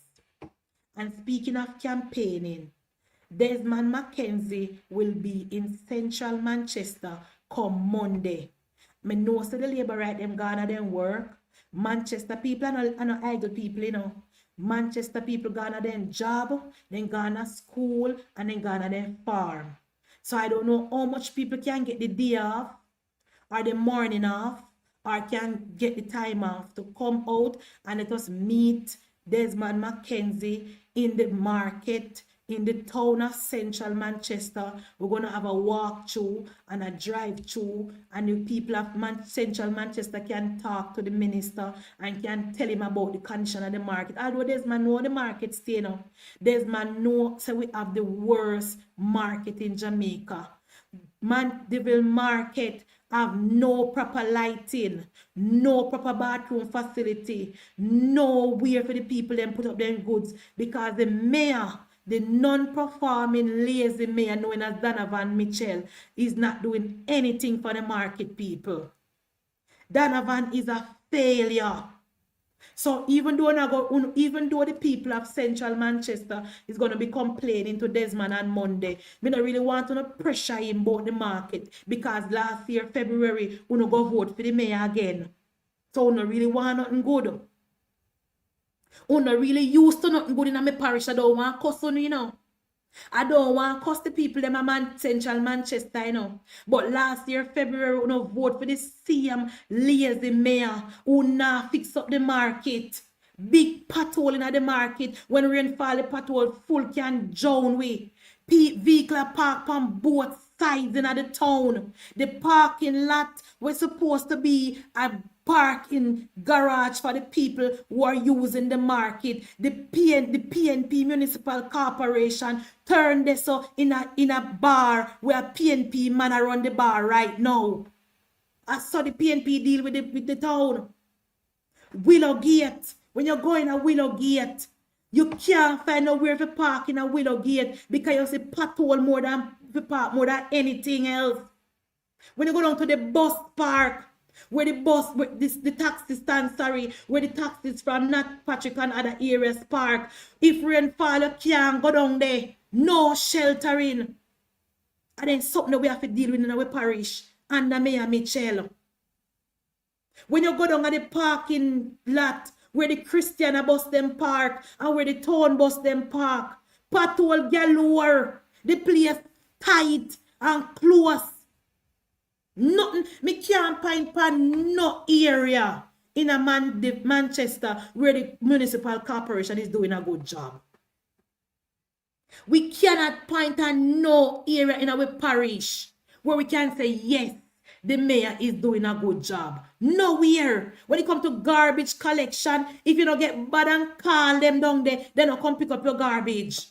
S1: And speaking of campaigning, Desmond Mackenzie will be in central Manchester come Monday. I know so the labor right them gonna them work. Manchester people are not idle people, you know. Manchester people gonna them job, then gonna school, and then gonna them farm. So I don't know how much people can get the day off, or the morning off, or can get the time off to come out and let us meet Desmond Mackenzie in the market in the town of central Manchester. We're going to have a walk through and a drive through, and the people of central Manchester can talk to the minister and can tell him about the condition of the market. Although Desmond know the market stay now. Desmond know so we have the worst market in Jamaica. Mandeville Market have no proper lighting, no proper bathroom facility, nowhere for the people then put up their goods, because the mayor, the non-performing lazy mayor known as Donovan Mitchell, is not doing anything for the market people. Donovan is a failure. So even though the people of central Manchester is going to be complaining to Desmond on Monday, we don't really want to pressure him about the market, because last year, February, we go vote for the mayor again. So we don't really want nothing good. We don't really used to nothing good in my parish. I don't want to cuss on, you know. I don't want to cuss the people in central Manchester, you know. But last year, February, we don't vote for the same lazy mayor who now fix up the market. Big pothole in the market. When rain fall, the pothole full can drown we. Vehicle park on both sides in the town. The parking lot was supposed to be a parking garage for the people who are using the market. The PNP Municipal Corporation turned this in a bar where PNP man are on the bar right now. I saw the PNP deal with the town. Willowgate. When you're going to Willowgate, you can't find nowhere to park in a Willowgate because you see pothole more than anything else. When you go down to the bus park, where the taxi stand, where the taxis from Nat Patrick and other areas park. If rain fall, you can't go down there. No sheltering. And then something that we have to deal with in our parish under Mayor Mitchell. When you go down at the parking lot, where the Christian bus them park and where the town bus them park, patrol galore, the place tight and close. Nothing, me can't find no area in a Manchester where the municipal corporation is doing a good job. We cannot point at no area in our parish where we can say, yes, the mayor is doing a good job. Nowhere. When it comes to garbage collection, if you don't get bad and call them down there, they don't come pick up your garbage.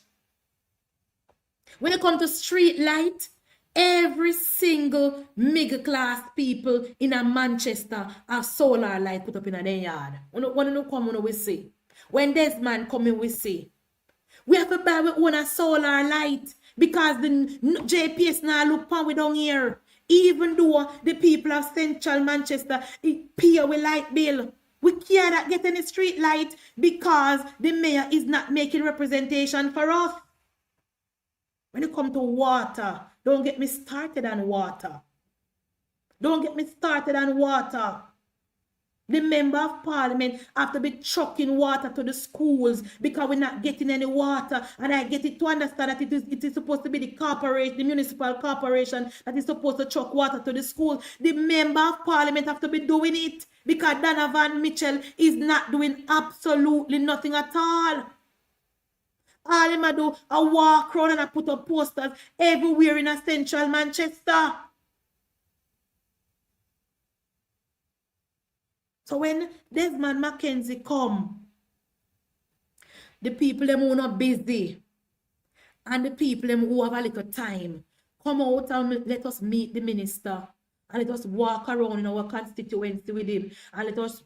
S1: When it comes to street light, every single middle class people in a Manchester have solar light put up in their yard. When you come, we see. When this man coming, we see. We have to buy our own solar light because the JPS now look pan we down here. Even though the people of central Manchester pay our light bill, we cannot get any street light because the mayor is not making representation for us. When it comes to water, don't get me started on water. Don't get me started on water. The member of parliament have to be trucking water to the schools because we're not getting any water. And I get it to understand that it is supposed to be the corporation, the municipal corporation that is supposed to truck water to the schools. The member of parliament have to be doing it because Donovan Mitchell is not doing absolutely nothing at all. All him do a walk around and I put up posters everywhere in a central Manchester. So when Desmond Mackenzie come, the people them who not busy and the people them who have a little time, come out and let us meet the minister and let us walk around in our constituency with him and let us,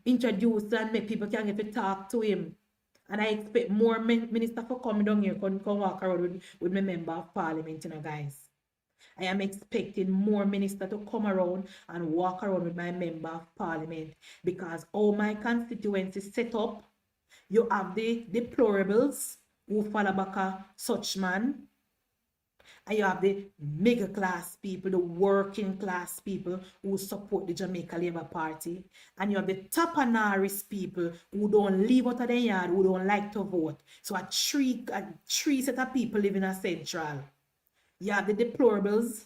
S1: introduce and make people can get to talk to him. And I expect more minister for coming down here, come walk around with my member of parliament, guys. I am expecting more ministers to come around and walk around with my member of parliament because all my constituency set up, you have the deplorables who follow back a such man, and you have the middle class people, the working class people who support the Jamaica Labour Party, and you have the tapanaris people who don't live out of their yard, who don't like to vote. So a three set of people live in a central. You have the deplorables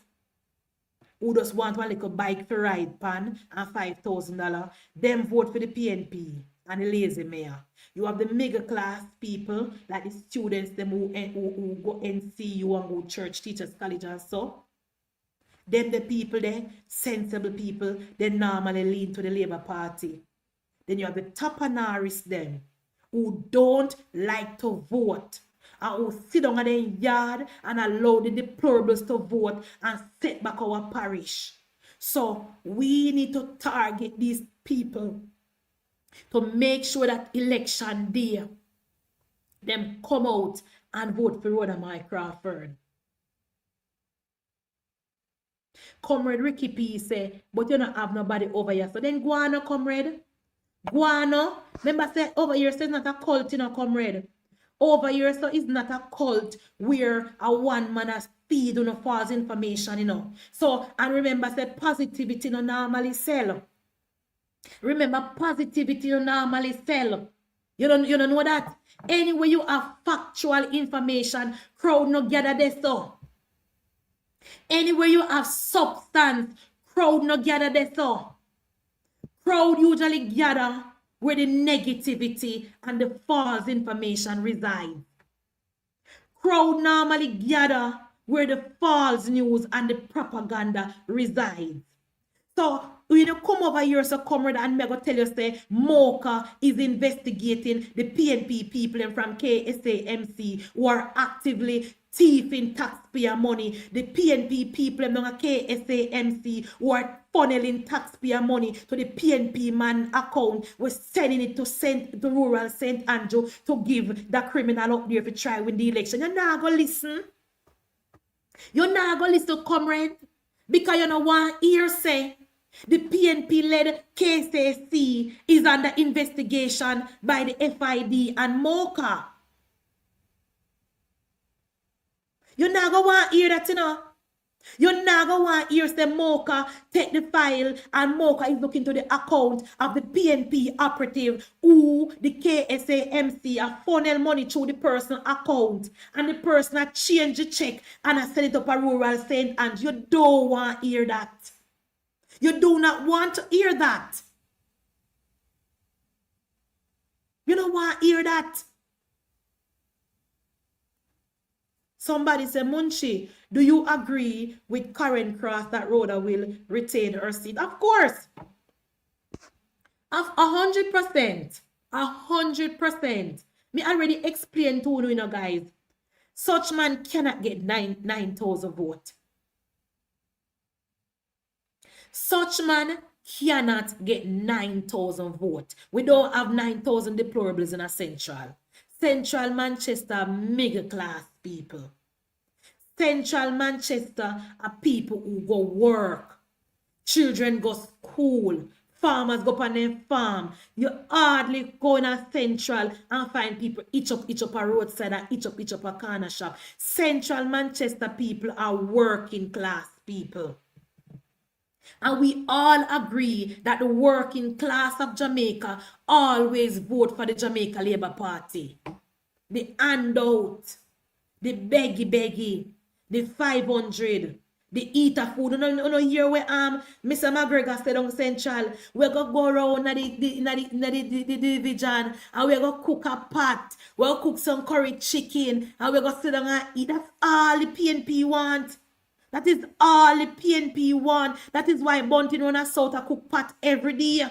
S1: who just want one little bike for ride pan and $5,000. Them vote for the PNP and the lazy mayor. You have the middle class people, like the students, them who go NCU and go church, teachers, college and so. Then the people there, sensible people, they normally lean to the Labour Party. Then you have the tapanaris them who don't like to vote. And who sit down in their yard and allow the deplorables to vote and set back our parish. So we need to target these people to make sure that election day, them come out and vote for Rhoda Mike Crawford. Comrade Ricky P say, but you don't have nobody over here. So then Guano, comrade. Guano, remember say over here, so it's not a cult, comrade. Over here, so it's not a cult where a one man has feed on false information, So, and remember, say positivity no normally sell. Remember, positivity no normally sell. You don't know that? Anyway, you have factual information, crowd no gather this so. Anywhere you have substance, crowd no gather this so. Crowd usually gather where the negativity and the false information reside. Crowd normally gather where the false news and the propaganda reside. So, when you come over here, so comrade, and I'm going to tell you, say, Mocha is investigating the PNP people from KSAMC who are actively thieving taxpayer money. The PNP people from KSAMC who are funneling taxpayer money to the PNP man account. We're sending it to rural St. Andrew to give the criminal up there to try win the election. You're not going to listen. You're not going to listen, comrade. Because you know one here say the PNP-led KCC is under investigation by the FID and MOCA. You not go want hear that, you know. You not go want hear say MOCA take the file and MOCA is looking to the account of the PNP operative who the KSAMC a funnel money through the personal account and the person a change the check and a send it up a rural St. And you don't want hear that. You do not want to hear that. You don't want to hear that. Somebody say, Munshi, do you agree with Karen Cross that Rhoda will retain her seat? Of course. Of 100%. 100%. Me already explained to you, know, guys. Such man cannot get 9,000 votes. Such man cannot get 9,000 votes. We don't have 9,000 deplorables in a central. Central Manchester, middle class people. Central Manchester are people who go work. Children go school. Farmers go on their farm. You hardly go in a central and find people each up a roadside and each up a corner shop. Central Manchester people are working class people. And we all agree that the working class of Jamaica always vote for the Jamaica Labour Party. The handout, the beggy, the 500, the eater food. You know here where Mr. McGregor said on Central, we're going to go around the division and we're going to cook a pot, we'll cook some curry chicken and we're going to sit down and eat. That's all the PNP want. That is all the PNP want. That is why Bunting run a South a cook pot every day.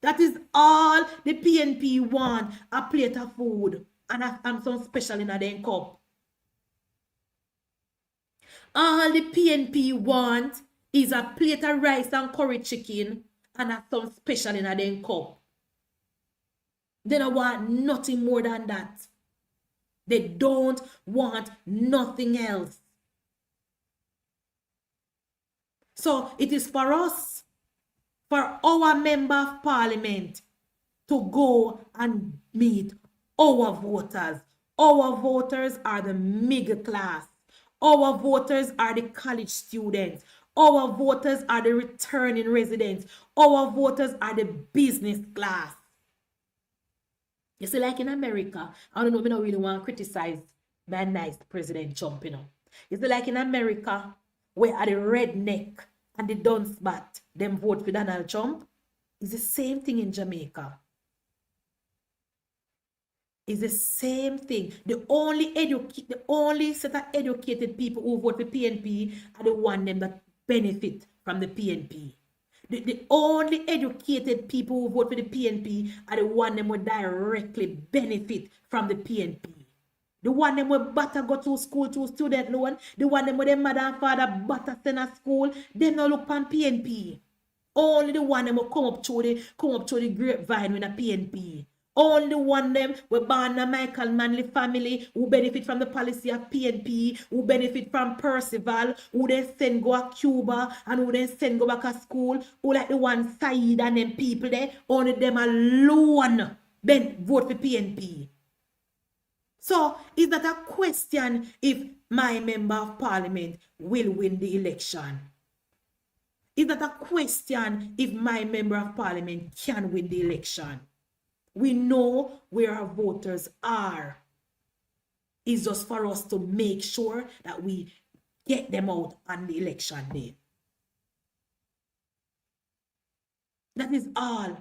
S1: That is all the PNP want. A plate of food and some special in a den cup. All the PNP want is a plate of rice and curry chicken and some special in a den cup. They don't want nothing more than that. They don't want nothing else. So it is for us, for our member of parliament, to go and meet our voters. Our voters are the middle class. Our voters are the college students. Our voters are the returning residents. Our voters are the business class. You see, like in America, I don't know, I don't really want to criticize my nice President Trump, you know. You see, like in America, where are the redneck and the duncebat, them vote for Donald Trump, it's the same thing in Jamaica. It's the same thing. The only set of educated people who vote for PNP are the one them that benefit from the PNP. The only educated people who vote for the PNP are the one them who directly benefit from the PNP. The one them who better go to school to student loan, the one them where their mother and father better send a school, they no look on PNP. Only the one them who come up through the grapevine with a PNP. Only one them were born a Michael Manley family who benefit from the policy of PNP, who benefit from Percival, who then send go to Cuba and who then send go back to school, who like the one side and them people there, only them alone then vote for PNP. So, is that a question if my member of parliament will win the election? Is that a question if my member of parliament can win the election? We know where our voters are. It's just for us to make sure that we get them out on the election day. That is all.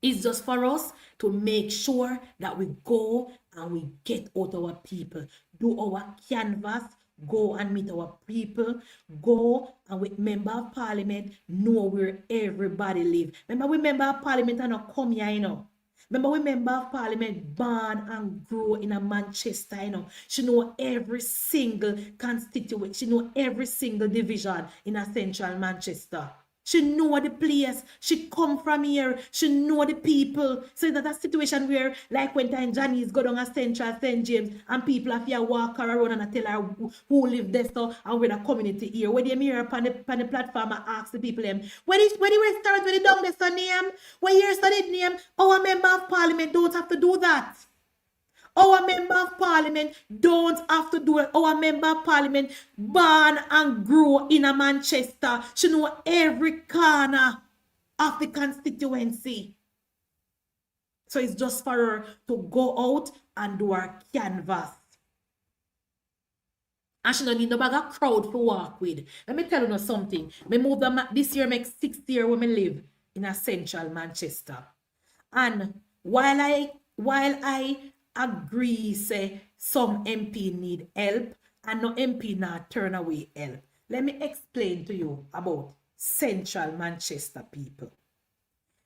S1: It's just for us to make sure that we go and we get out our people, do our canvas, go and meet our people, go and with member of parliament, know where everybody live. Remember, we member of parliament are not come here, you know. Remember, we member of parliament born and grow in a Manchester, you know. She know every single constituent, she know every single division in a central Manchester. She know the place. She come from here. She know the people. So it's not a situation where, like when time Janice go down a Central St. James and people have to walk her around and tell her who live there so and where the community here. When they mirror upon the platform and ask the people them, where the restaurant, where the down there so name, where here studied name, our member of parliament don't have to do that. Our member of parliament don't have to do it. Our member of parliament born and grew in a Manchester. She know every corner of the constituency. So it's just for her to go out and do her canvas. And she don't need no bag of crowd to walk with. Let me tell you something. Me move this year makes 6th year when me live in a central Manchester. And while I agree say some MP need help and no MP not turn away help. Let me explain to you about central Manchester people.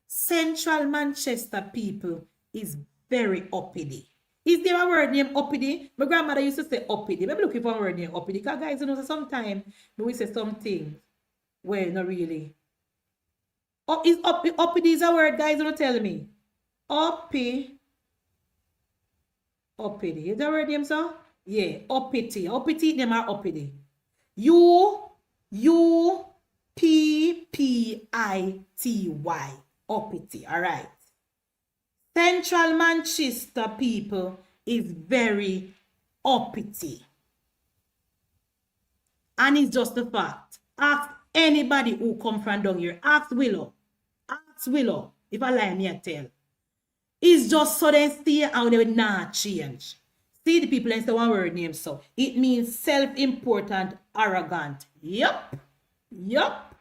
S1: Central Manchester people is very uppity. Is there a word named uppity? My grandmother used to say uppity. I'm looking for a word named uppity because guys, you know, sometimes we say something well, not really. Is uppity is a word, guys, you don't tell me. Uppity. Uppity. Is that word name, sir? Yeah, uppity. Uppity name are uppity. U-P-P-I-T-Y. Uppity. All right. Central Manchester people is very uppity. And it's just a fact. Ask anybody who come from down here. Ask Willow. Ask Willow. If I lie, me I tell. It's just so they stay and they will not change. See the people and say one word name so. It means self-important, arrogant. Yup. Yup.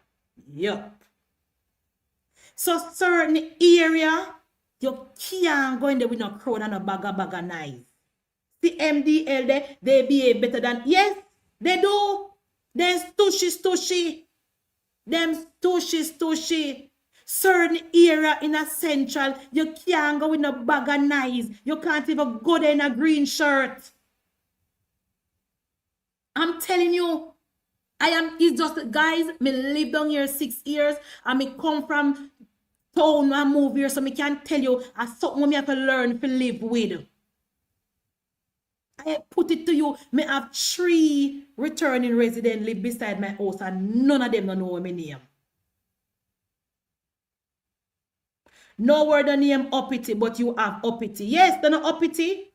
S1: Yup. So certain area, you can't go in there with no crowd and no bag of knives. See MDL they behave better than, yes, they do. Them stushy. Them stushy. Certain area in a central, you can't go with no bag of knives. You can't even go there in a green shirt. I'm telling you, it's just, guys, me live down here 6 years and me come from town and move here, so me can tell you, it's something me have to learn to live with. I put it to you, me have 3 returning residents live beside my house and none of them don't know my name. No word on name uppity, but you have uppity. Yes, they're not uppity.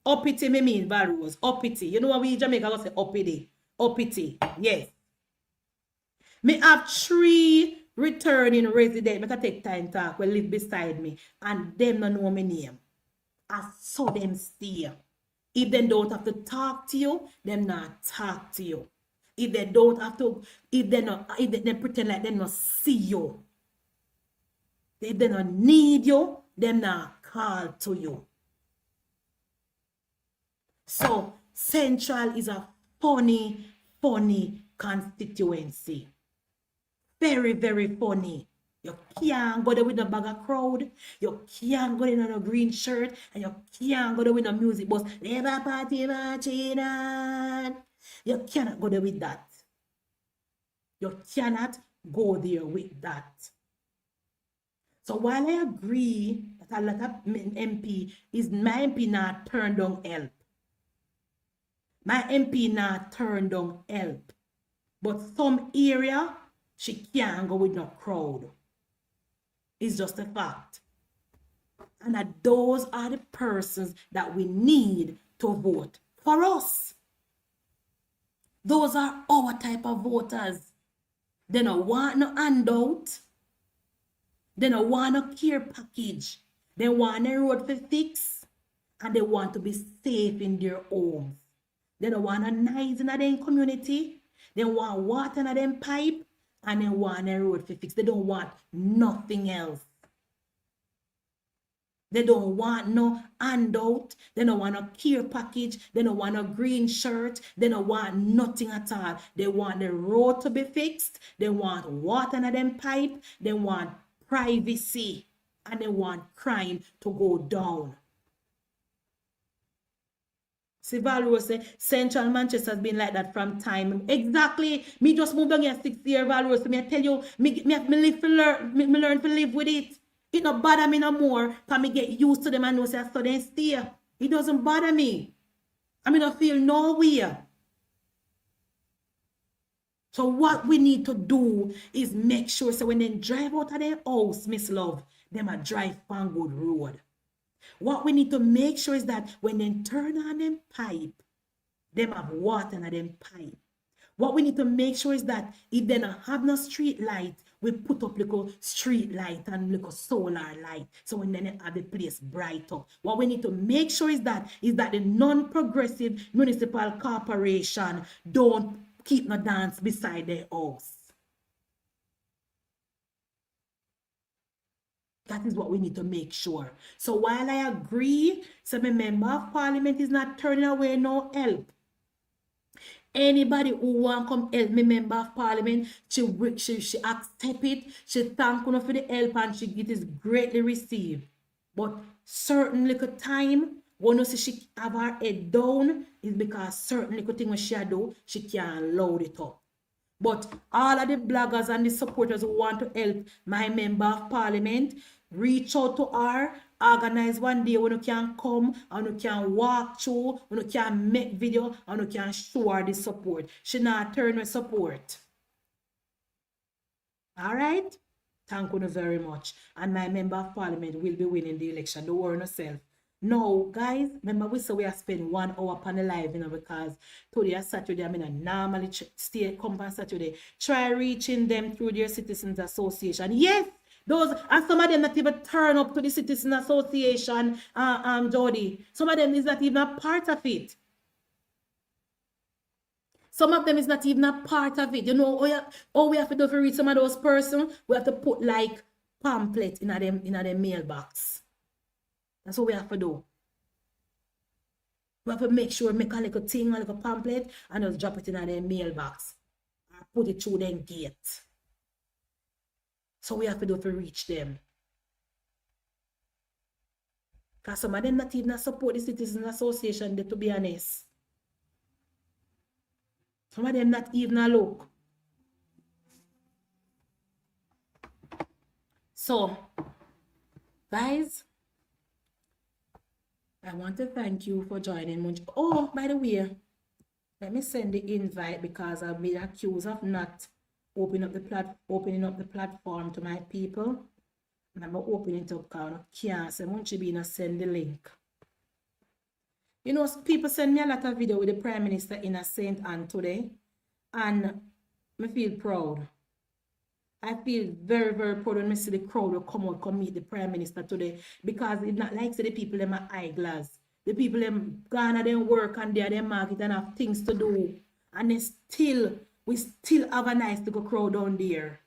S1: Uppity me mean Barrows. Uppity. You know what we in Jamaica go say uppity. Uppity. Yes. Me have 3 returning residents. I can take time talk will live beside me. And them don't know my name. I saw them stay. If they don't have to talk to you, them not talk to you. If they don't have to, if they pretend like they not see you. If they don't need you, them not call to you. So, Central is a funny constituency. Very, very funny. You can't go there with a bag of crowd. You can't go there in a green shirt. And you can't go there with a music bus. Labour Party marching on. You cannot go there with that. You cannot go there with that. So while I agree that a lot of MP is my MP not turned down help. My MP not turned down help. But some area, she can't go with no crowd. It's just a fact. And that those are the persons that we need to vote for us. Those are our type of voters. They don't want no handout. They don't want a care package. They want a road to fix. And they want to be safe in their homes. They don't want a nice in their community. They want water in their pipe. And they want a road to fix. They don't want nothing else. They don't want no handout. They don't want a care package. They don't want a green shirt. They don't want nothing at all. They want the road to be fixed. They want water in their pipe. They want privacy, and they want crime to go down. See, Valrose say, Central Manchester has been like that from time. Exactly. Me just moved down here 6 years, Valrose. Me I tell you, me live to learn, me learn to live with it. It not bother me no more, because me get used to them and know say I study and stay. It doesn't bother me. I mean, I feel nowhere. So what we need to do is make sure, so when they drive out of their house, Miss Love, them a drive on good road. What we need to make sure is that when they turn on them pipe, them have water in them pipe. What we need to make sure is that if they don't have no street light, we put up little street light and little solar light. So when they have the place bright up. What we need to make sure is that the non-progressive municipal corporation don't keep no dance beside their house. That is what we need to make sure. So while I agree, so my member of parliament is not turning away no help. Anybody who want come help me member of parliament, she accept it, she thank you for the help and it is greatly received. But certain little time, when you see she have her head down, is because certain little thing when she do, she can't load it up. But all of the bloggers and the supporters who want to help my member of parliament, reach out to her, organize one day when you can come and you can walk through, when you can make video and you can show her the support. She not turn with support. All right? Thank you very much. And my member of parliament will be winning the election. Don't worry yourself. Now, guys, remember we say we have spent 1 hour upon the live, because today is Saturday. I mean, normally come on Saturday. Try reaching them through their Citizens Association. Yes, those, and some of them not even turn up to the Citizens Association, Jody. Some of them is not even a part of it. Some of them is not even a part of it. You know, all we have to do to reach some of those persons, we have to put like pamphlet in them mailbox. That's what we have to do. We have to make sure, make a little thing, a little pamphlet, and just drop it in their mailbox. Or put it through their gate. So we have to do to reach them. Because some of them not even support the Citizens Association, to be honest. Some of them not even a look. So, guys, I want to thank you for joining. Oh, by the way, let me send the invite because I've been accused of not opening up the platform to my people. And I'm opening it up because I can't. So I want you to send the link. You know, people send me a lot of video with the Prime Minister in a St. Anne today. And I feel proud. I feel very, very proud when I see the crowd will come meet the Prime Minister today, because it's not like the people them are eyeglass. The people them gone at them work and they are them market and have things to do. And we still have a nice little crowd down there.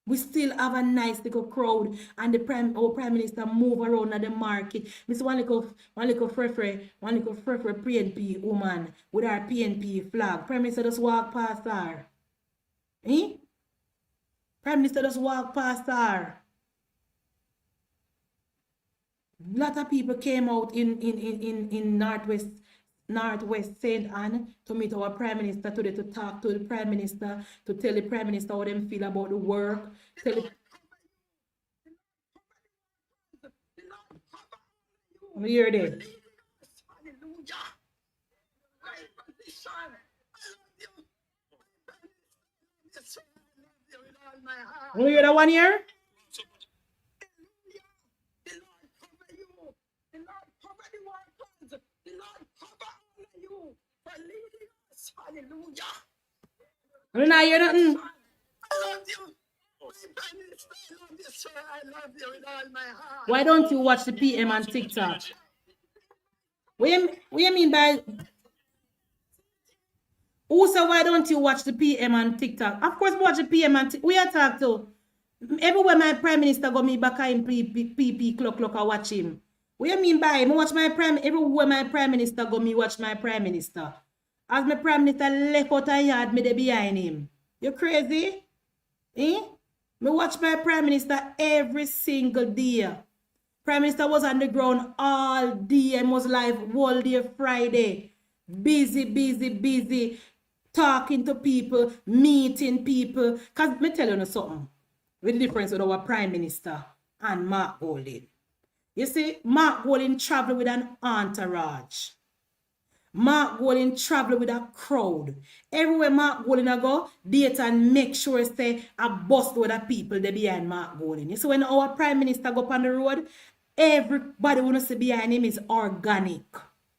S1: We still have a nice little crowd, and our Prime Minister move around at the market. Miss one little frefre PNP woman with her PNP flag. Prime Minister just walk past her. Prime Minister just walk past her. A lot of people came out in Northwest St. Anne to meet our Prime Minister today, to talk to the Prime Minister, to tell the Prime Minister how them feel about the work. We hear that. You hear that one here? You not hear nothing? Why don't you watch the PM on TikTok? What you mean by... Also, why don't you watch the PM on TikTok? Of course, watch the PM on TikTok. We are talking to. Everywhere my Prime Minister go, me back in PP clock I watch him. What you mean by me watch my Prime? Everywhere my Prime Minister go, me watch my Prime Minister. As my Prime Minister left out a yard, me dey behind him. You crazy? Me watch my Prime Minister every single day. Prime Minister was on the ground all day and was live all day Friday. Busy, talking to people, meeting people. Because me tell you something, with the difference with our Prime Minister and Mark Golding. You see, Mark Golding traveled with an entourage. Mark Golding travel with a crowd. Everywhere Mark Golding go, data make sure say a bus with the people they behind Mark Golding. So when our Prime Minister go up on the road, everybody wanna see behind him is organic.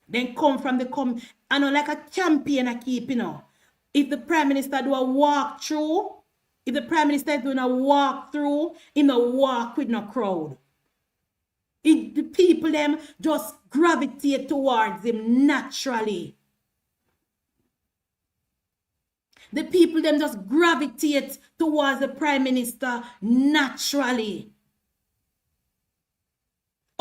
S1: Then come from the I know like a campaign I keep, you know. If the Prime Minister do a walk through, if the Prime Minister is doing a walk through, he no walk with no crowd. The people them just gravitate towards him naturally. The people them just gravitate towards the Prime Minister naturally.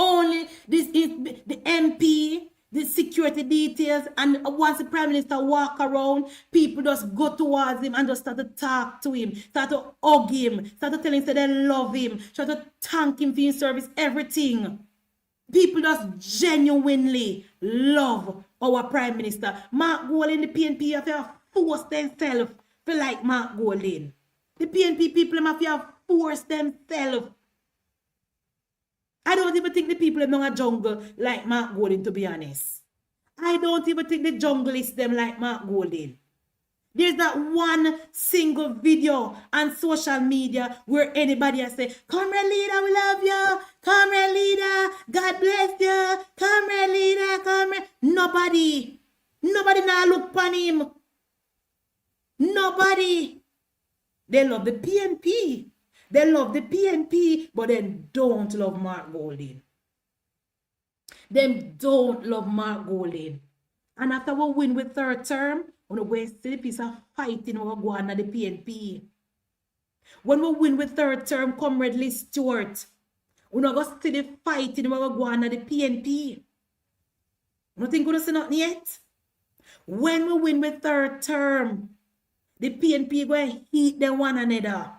S1: Only this is the MP, the security details, and once the Prime Minister walk around, people just go towards him and just start to talk to him, start to hug him, start to tell him that they love him, start to thank him for his service, everything. People just genuinely love our Prime Minister. Mark Golding, the PNP have to force themselves to like Mark Golding. The PNP people have to force themselves. I don't even think the people in the jungle like Mark Golding, to be honest. I don't even think the junglists them like Mark Golding. There's not one single video on social media where anybody has said, "Comrade leader, we love you. Comrade leader, God bless you. Comrade leader, comrade." Nobody now look upon him. Nobody. They love the PNP. They love the PNP, but they don't love Mark Golding. They don't love Mark Golding. And after we win with third term, we go see the piece of fighting we go on at the PNP. When we win with third term, Comrade Lee Stewart, we go see the fighting we go on at the PNP. You think we don't see nothing yet? When we win with third term, the PNP go hit them one another.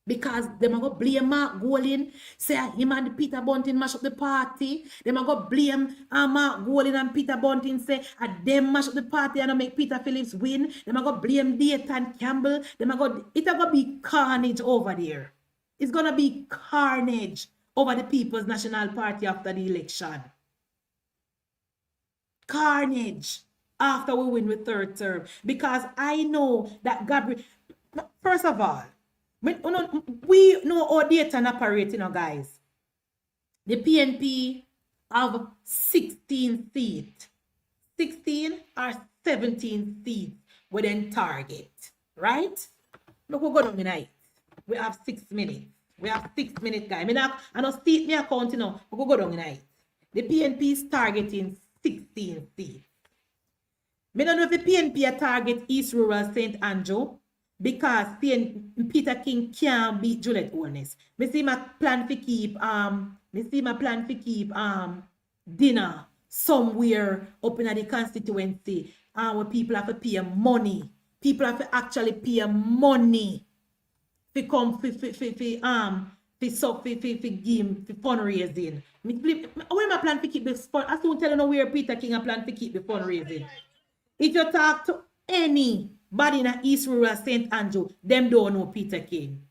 S1: Because they might go blame Mark Golding, say him and the Peter Bunting mash up the party. They might go blame Mark Golding and Peter Bunting, say them mash up the party and make Peter Phillips win. They might go blame Dayton Campbell. They might go, it's going to be carnage over there. It's going to be carnage over the People's National Party after the election. Carnage after we win with third term. Because I know that Gabriel, first of all, we know our data and operate, you know, guys. The PNP have 16 seats. 16 or 17 seats within target, right? Look, we're going tonight. We have 6 minutes. We have 6 minutes, guys. I don't state my account, you know. We'll go down tonight. The PNP is targeting 16 seats. I don't know if the PNP target East Rural St. Andrew, because Peter King can't beat Juliet Holness. I see my plan to keep dinner somewhere up in the constituency where people have to pay money. People have to actually pay money to come for fundraising. Where my plan to keep this fund? I don't tell you where Peter King a plan to keep the fundraising. If you talk to anybody in East Rural St. Andrew, them don't know Peter King.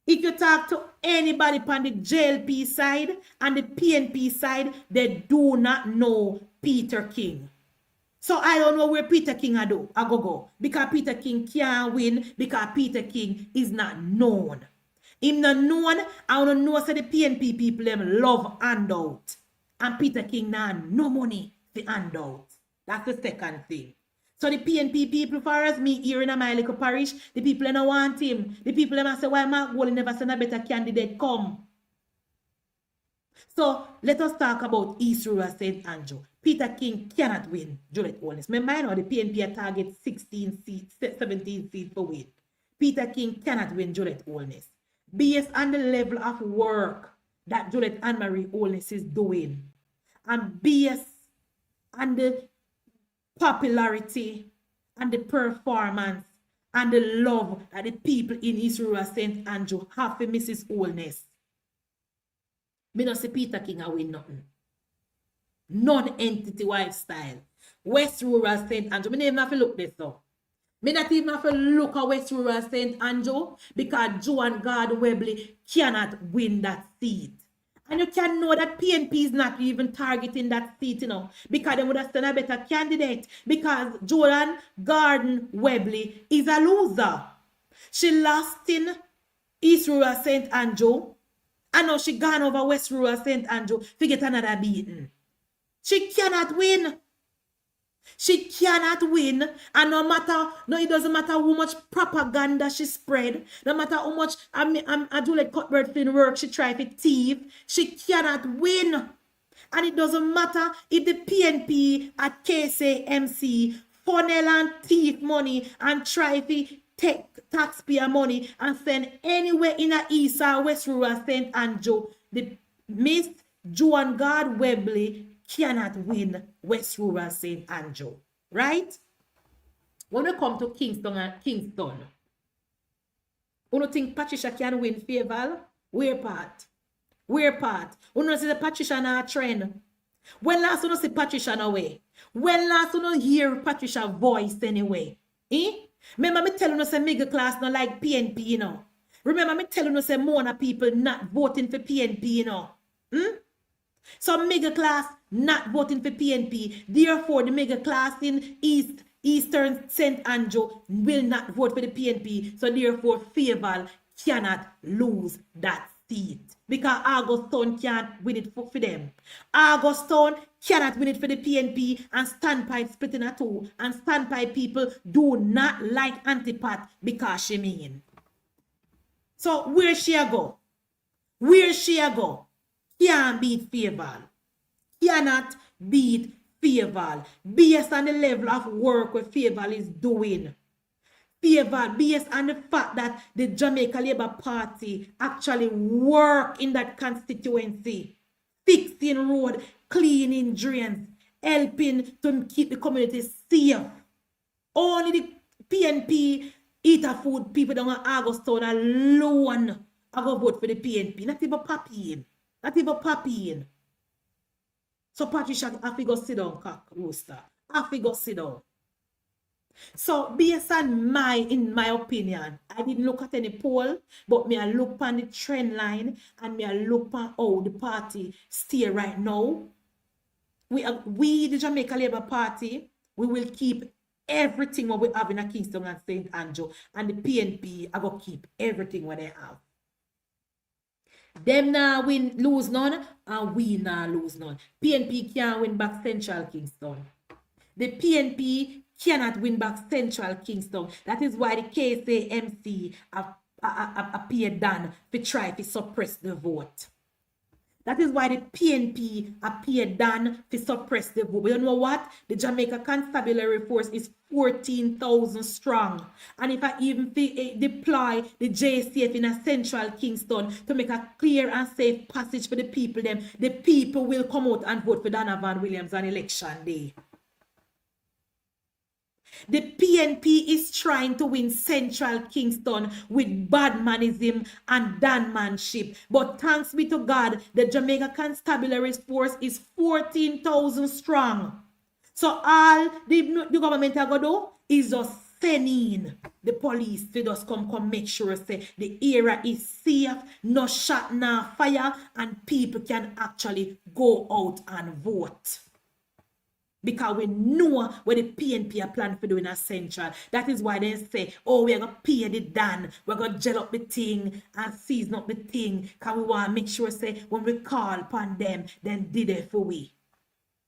S1: If you talk to anybody on the JLP side and the PNP side, they do not know Peter King. So I don't know where Peter King I go. Because Peter King can't win because Peter King is not known. Him not known, I don't know so the PNP people them love handout. And Peter King now no money for handout. That's the second thing. So the PNP people, for us, me here in my little parish, the people don't want him. The people them say, why Mark Golding never send a better candidate come? So let us talk about East Rural St. Andrew. Peter King cannot win Juliet Holness. Remember, I know the PNP target 16 seats, 17 seats for win. Peter King cannot win Juliet Holness. Based on the level of work that Juliet Anne-Marie Holness is doing, and based on the popularity and the performance and the love that the people in East Rural St. Andrew have for Mrs. Holness, Me no see Peter King a win nothing. Non-entity lifestyle. West Rural St. Andrew. Me never have to look this up. Me not even have to look at West Rural St. Andrew because Joan God Webley cannot win that seat. And you can know that PNP is not even targeting that seat, you know, because they would have stand a better candidate because Joan Garden Webley is a loser. She lost in East Rural St. Andrew. And now she gone over West Rural St. Andrew to get another beating. She cannot win. She cannot win. And it doesn't matter how much propaganda she spread. No matter how much I do like Cuthbert Flynn work she try to thief. She cannot win. And it doesn't matter if the PNP at KCMC funnel and thief money and try to take taxpayer money and send anywhere in the East or West Rural St. Andrew. The Miss Joan God Webley cannot win West Rural St. Andrew. Right? When we come to Kingston, you don't think Patricia can win Fayetteville? Where part? Where part? You don't see the Patricia na trend. When last you don't see Patricia no way? When last you don't hear Patricia voice anyway? Eh? Remember me telling you say middle class not like PNP, you know. Remember me telling you say Mona people not voting for PNP, you know. So middle class not voting for PNP. Therefore, the middle class in Eastern St. Andrew will not vote for the PNP. So therefore, Fayetteville cannot lose that seat. Because Augustone can't win it for them. Augustone cannot win it for the PNP and Standpipe split in a two. And Standpipe people do not like Antipat because she mean. So where she a go? Where she a go? Can't beat Fayetteville. Cannot beat Fayetteville. Based on the level of work what Fayetteville is doing. Fayetteville, based on the fact that the Jamaica Labour Party actually work in that constituency, fixing road, cleaning drains, helping to keep the community safe. Only the PNP eater food people down in Augustone alone are going to vote for the PNP. Not even Papi. Not even Papi. So Patricia, I go sit down, cock rooster. I go sit down. So based on in my opinion, I didn't look at any poll, but me I look on the trend line and me I look on how the party stay right now. We the Jamaica Labour Party, we will keep everything what we have in a Kingston and St. Andrew, and the PNP are going to keep everything what they have. Them now win, lose none, and we now lose none. PNP can't win back Central Kingston. The PNP cannot win back Central Kingston. That is why the KCMC appeared done to try to suppress the vote. That is why the PNP appeared done to suppress the vote. But you know what? The Jamaica Constabulary Force is 14,000 strong. And if I even deploy the JCF in a Central Kingston to make a clear and safe passage for the people, the people will come out and vote for Donovan Williams on election day. The PNP is trying to win Central Kingston with badmanism and danmanship. But thanks be to God, the Jamaica Constabulary Force is 14,000 strong. So all the government are going to do is just send in the police to just come make sure say the area is safe, no shot, no fire, and people can actually go out and vote. Because we know what the PNP are planning for doing at Central. That is why they say, oh, we're going to pay the Dan. We're going to gel up the thing and season up the thing. Because we want to make sure, say, when we call upon them, then did it for we.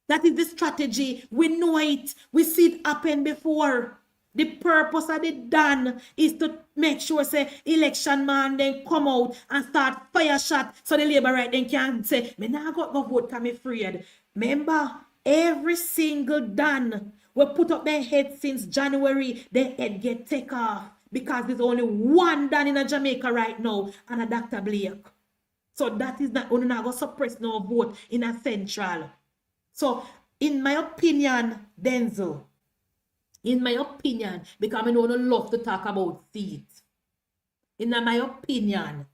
S1: That is the strategy. We know it. We see it happen before. The purpose of the Dan is to make sure, say, election man then come out and start fire shot so the labor right then can say, me now got to vote because I'm afraid. Remember, every single Dan we put up their head since January, their head get take off because there's only one Dan in Jamaica right now and a Dr. Blake. So that is not, we're not going to suppress no vote in a Central. So in my opinion, Denzel, in my opinion, because I don't love to talk about seats. In my opinion,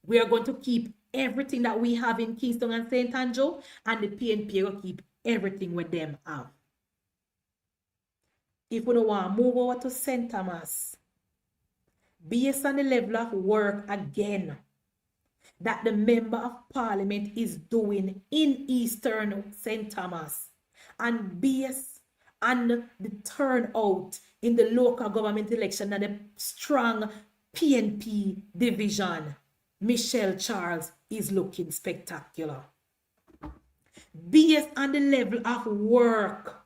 S1: we are going to keep everything that we have in Kingston and St. Andrew, and the PNP will keep everything with them have. If we don't want to move over to St. Thomas, based on the level of work again that the Member of Parliament is doing in Eastern St. Thomas, and based on the turnout in the local government election and the strong PNP division, Michelle Charles is looking spectacular. Based on the level of work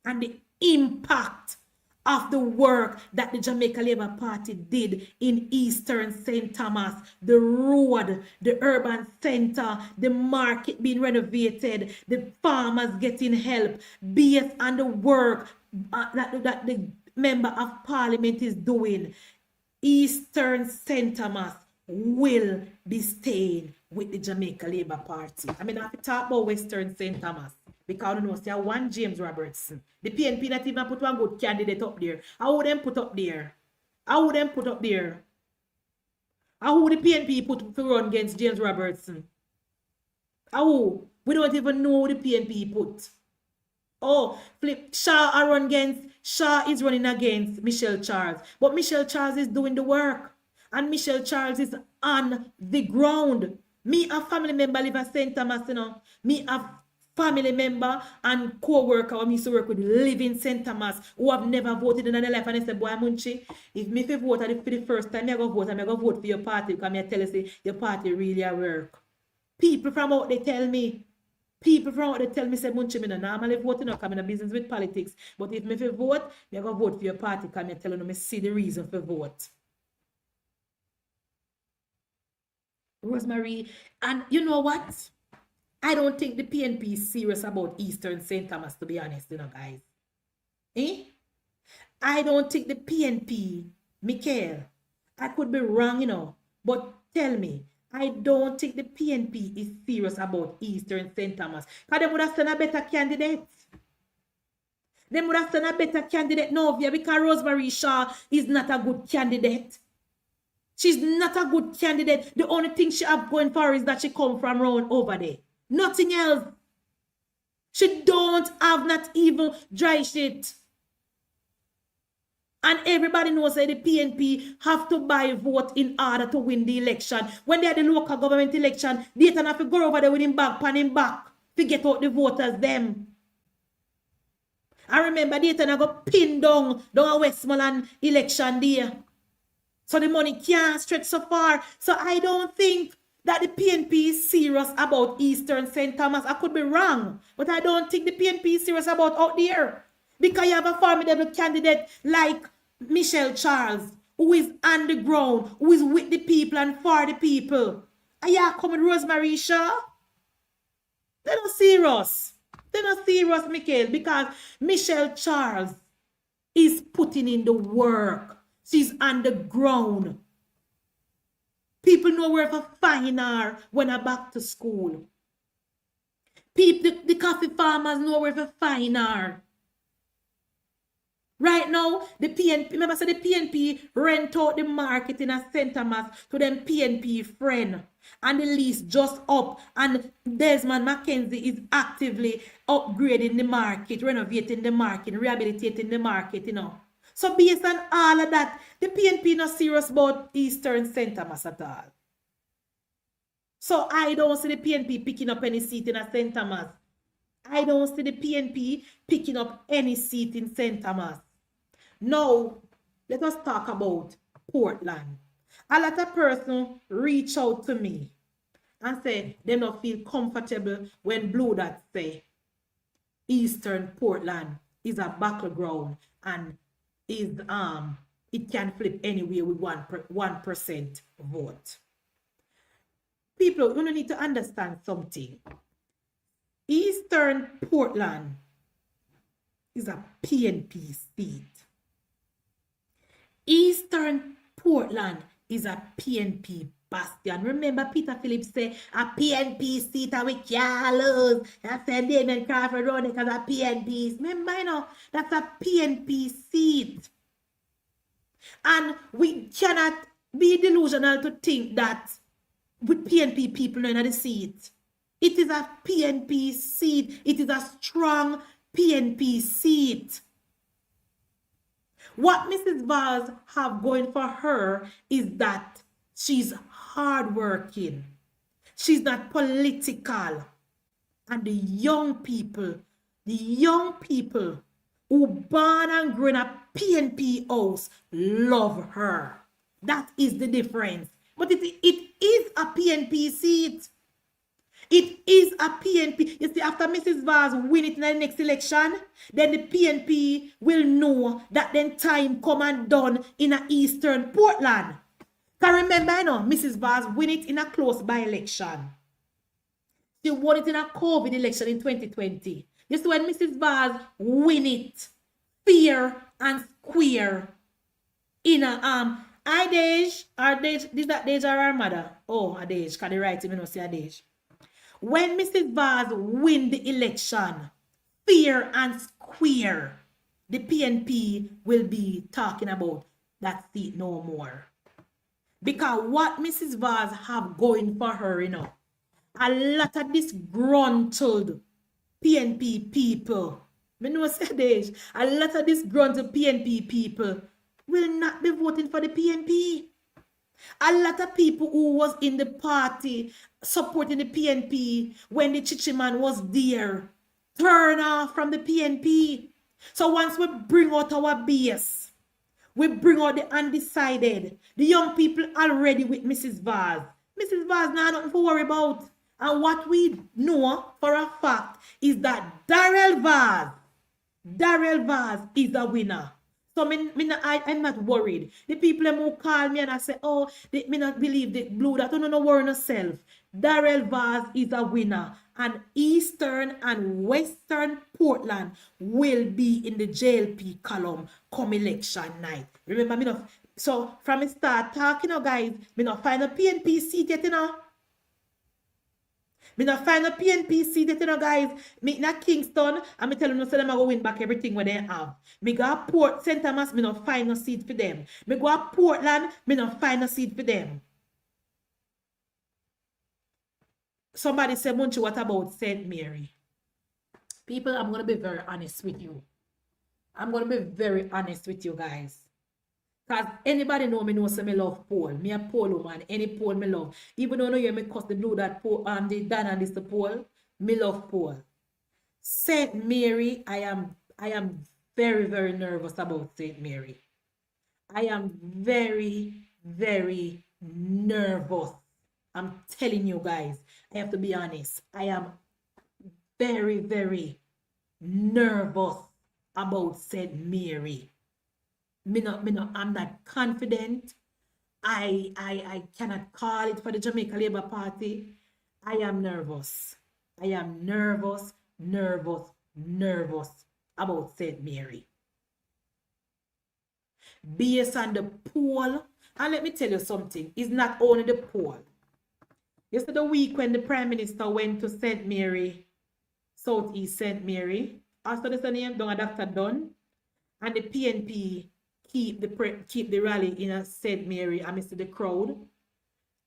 S1: and the impact of the work that the Jamaica Labour Party did in Eastern St. Thomas, the road, the urban center, the market being renovated, the farmers getting help, based on the work that the Member of Parliament is doing, Eastern St. Thomas will be staying with the Jamaica Labour Party. I mean, I have to talk about Western St. Thomas, because I don't know, say one James Robertson. The PNP not even put one good candidate up there. How would them put up there? How would them put up there? How would the PNP put to run against James Robertson? How? We don't even know who the PNP put. Oh, flip. Shaw is running against Michelle Charles. But Michelle Charles is doing the work. And Michelle Charles is on the ground. Me, a family member, live at St. Thomas, you know. Me, a family member and co-worker who used to work with live in St. Thomas, who have never voted in their life, and they say, boy, Munchi, if me vote for the first time, I go vote, and I go vote for your party, because I tell you, say, your party really a work. People from out, they tell me, say, Munchi, me no normally vote, you know, because I'm in a business with politics, but if me vote, I go vote for your party, because I tell you, me see the reason for vote. Rosemary, and you know what? I don't think the PNP is serious about Eastern St. Thomas, to be honest, you know, guys. I don't think the PNP, Michael, I could be wrong, you know, but tell me, I don't think the PNP is serious about Eastern St. Thomas. Because they would have sent a better candidate. They would have sent a better candidate, Novia, because Rosemary Shaw is not a good candidate. She's not a good candidate. The only thing she have going for her is that she come from around over there. Nothing else. She don't have not even dry shit. And everybody knows that the PNP have to buy vote in order to win the election. When they had the local government election, they don't have to go over there with him back, pan him back, to get out the voters them. I remember they don't go pin down a Westmoreland election there. So the money can't stretch so far. So I don't think that the PNP is serious about Eastern St. Thomas. I could be wrong, but I don't think the PNP is serious about out there. Because you have a formidable candidate like Michelle Charles, who is on the ground, who is with the people and for the people. And you come with Rosemary Shaw? They're not serious. They're not serious, Michael, because Michelle Charles is putting in the work. She's on the ground. People know where to find her when I'm back to school. People, the coffee farmers know where to find her. Right now, the PNP, remember, so the PNP rent out the market in a St. Thomas to them PNP friend. And the lease just up. And Desmond Mackenzie is actively upgrading the market, renovating the market, rehabilitating the market, you know. So based on all of that, the PNP not serious about Eastern St. Thomas at all. So I don't see the PNP picking up any seat in a St. Thomas. I don't see the PNP picking up any seat in St. Thomas. Now, let us talk about Portland. A lot of persons reach out to me and say they don't feel comfortable when Blue Dot say Eastern Portland is a battleground and is it can flip anywhere with 1% vote. People, you need to understand something. Eastern Portland is a PNP seat. Eastern Portland is a PNP bastion. Remember Peter Phillips say a PNP seat that we can't lose. I said Damien Crawford run because a PNP. Remember, you know, that's a PNP seat. And we cannot be delusional to think that with PNP people in the seat. It is a PNP seat. It is a strong PNP seat. What Mrs. Vaz have going for her is that she's hardworking. She's not political. And the young people who born and grown up PNP house love her. That is the difference. But it is a PNP seat. It is a PNP. You see, after Mrs. Vaz win it in the next election, then the PNP will know that then time come and done in a Eastern Portland. Can remember, you know, Mrs. Vaz win it in a close by-election. She won it in a COVID election in 2020. You see, when Mrs. Vaz win it, fair and square, in a Adej, this that Dej or our mother? Oh, Adej, can they write him, you know, say Adej. When Mrs. Vaz win the election, fair and square, the PNP will be talking about that seat no more. Because what Mrs. Vaz have going for her, you know, a lot of disgruntled PNP people, me know say this, a lot of disgruntled PNP people will not be voting for the PNP. A lot of people who was in the party supporting the PNP when the Chichiman was there turn off from the PNP. So once we bring out our base, we bring out the undecided, the young people already with Mrs. Vaz. Mrs. Vaz now nothing to worry about. And what we know for a fact is that Darrell Vaz is a winner. So I'm not worried. The people who call me and I say, oh, they may not believe the blue, that don't know worry yourself. Darrell Vaz is a winner. And Eastern and Western Portland will be in the JLP column come election night. Remember, me no, so from the start talking, you know, guys, me not find a PNP seat yet, you know. Me not find a PNP seat yet, you know, guys. Me in Kingston, and me tell them, no, so them I go win back everything what they have. Me go to Port St. Thomas, me not find no seat for them. Me go to Portland, me not find no seat for them. Somebody said, Munchi, what about St. Mary? People, I'm going to be very honest with you. I'm going to be very honest with you guys. Because anybody know me knows me love Paul. Me a Paul woman. Any Paul me love. Even though you me cuss the blue that Paul, the Dan and this the Paul, me love Paul. St. Mary, I am very, very nervous about St. Mary. I am very, very nervous. I'm telling you guys, I have to be honest. I am very, very nervous about St. Mary. I'm not confident. I cannot call it for the Jamaica Labour Party. I am nervous. I am nervous about St. Mary. Based on the poll, and let me tell you something, it's not only the poll. Yesterday week when the Prime Minister went to St. Mary, Southeast St. Mary, after the name, Dr. Dunn, and the PNP keep the rally in a St. Mary. I missed the crowd.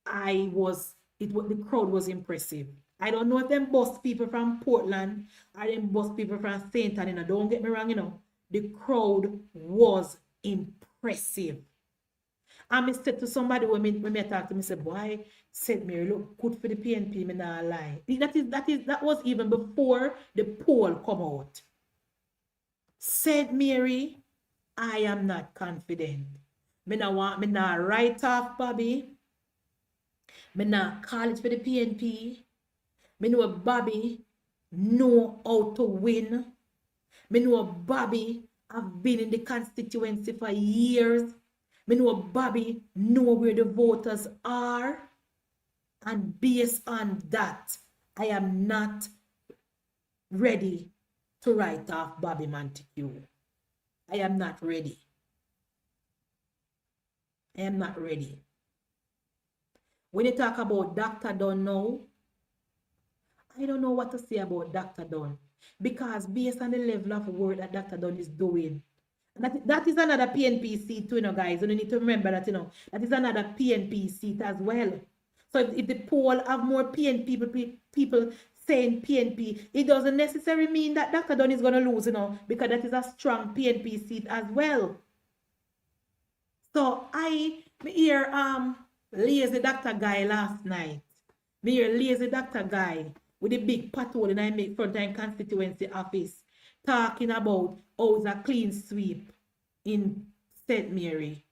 S1: The crowd was impressive. I don't know if them bus people from Portland or them bus people from St. Anna. Don't get me wrong, you know. The crowd was impressive. I said to somebody when me talk to me, say, boy, St. Mary look good for the PNP, me not lie. That was even before the poll come out. St. Mary, I am not confident. Me not write off Bobby. Me not call it for the PNP. Me know Bobby know how to win. Me know Bobby have been in the constituency for years. Me know Bobby know where the voters are. And based on that, I am not ready to write off Bobby Montague. I am not ready. I am not ready. When you talk about Dr. Dunn now, I don't know what to say about Dr. Dunn. Because based on the level of work that Dr. Dunn is doing, that is another PNP seat too, you know, guys. You need to remember that, you know, that is another PNP seat as well. So if the poll have more PNP people saying PNP, it doesn't necessarily mean that Dr. Dunn is going to lose, because that is a strong PNP seat as well. So I hear lazy Dr. Guy last night. Me hear lazy Dr. Guy with the big patrol in my front-time constituency office talking about how it's a clean sweep in St. Mary.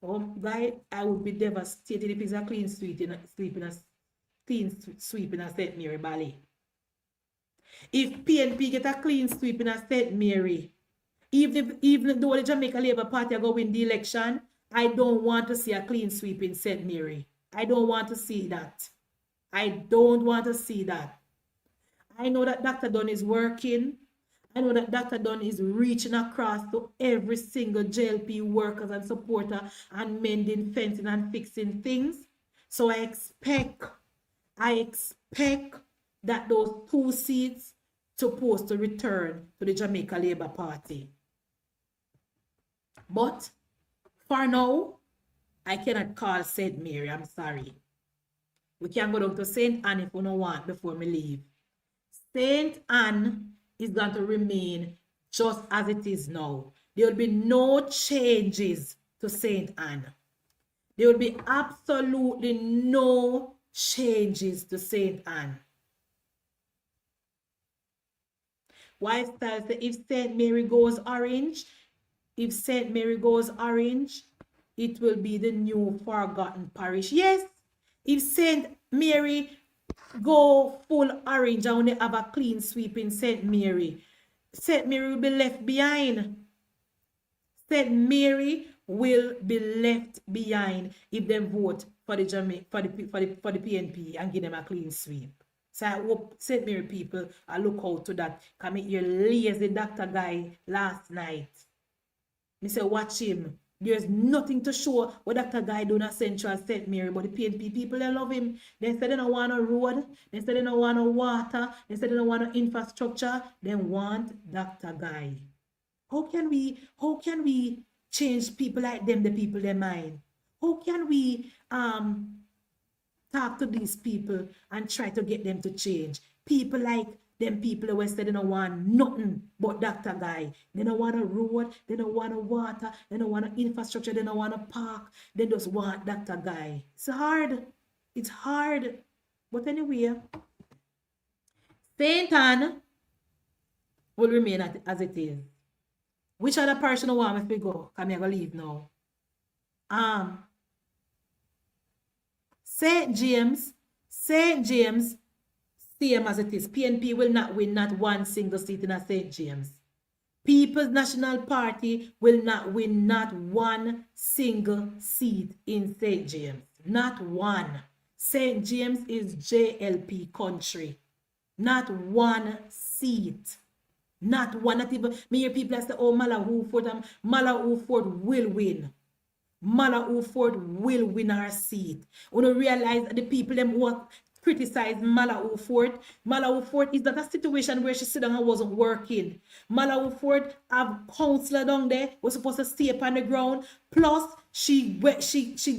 S1: Oh, guy, I would be devastated if it's a clean sweep in a St. Mary Valley. If PNP get a clean sweep in a St. Mary, even though the Jamaica Labour Party are going to win the election, I don't want to see a clean sweep in St. Mary. I don't want to see that. I don't want to see that. I know that Dr. Dunn is working. I know that Dr. Dunn is reaching across to every single JLP workers and supporter and mending, fencing, and fixing things. So I expect that those 2 seats supposed to return to the Jamaica Labour Party. But for now, I cannot call St. Mary. I'm sorry. We can go down to St. Anne if we don't want before we leave. St. Anne is going to remain just as it is now. There will be no changes to St. Anne. There will be absolutely no changes to St. Anne. Wife says that if St. Mary goes orange, it will be the new forgotten parish. Yes, if St. Mary go full orange and they have a clean sweep in St. Mary will be left behind. St. Mary will be left behind if they vote for the PNP and give them a clean sweep. So I hope St. Mary people look out to that. Come here, lazy Dr. Guy last night. Me say watch him. There's nothing to show what Dr. Guy do at Central St. Mary, but the PNP people, they love him. They say they don't want a road. They say they don't want no water. They say they don't want no infrastructure. They want Dr. Guy. How can we change people like them, the people they mind? How can we talk to these people and try to get them to change? People like them people who say they don't want nothing but Dr. Guy. They don't want a road, they don't want a water, they don't want an infrastructure, they don't want a park. They just want Dr. Guy. It's hard. It's hard. But anyway, St. Anne will remain as it is. Which other person do want if we go? Come here, go leave now. St. James, same as it is. PNP will not win not one single seat in a St. James. People's National Party will not win not one single seat in St. James. Not one. St. James is JLP country. Not one seat. Not one. Not even. Me hear people say, oh, Malahoo-Ford will win. Malahoo-Ford will win our seat. When you realize the people them who criticize Malahoo-Ford is that a situation where she sit down and wasn't working. Malahoo-Ford have counselor down there was supposed to stay up on the ground. Plus, she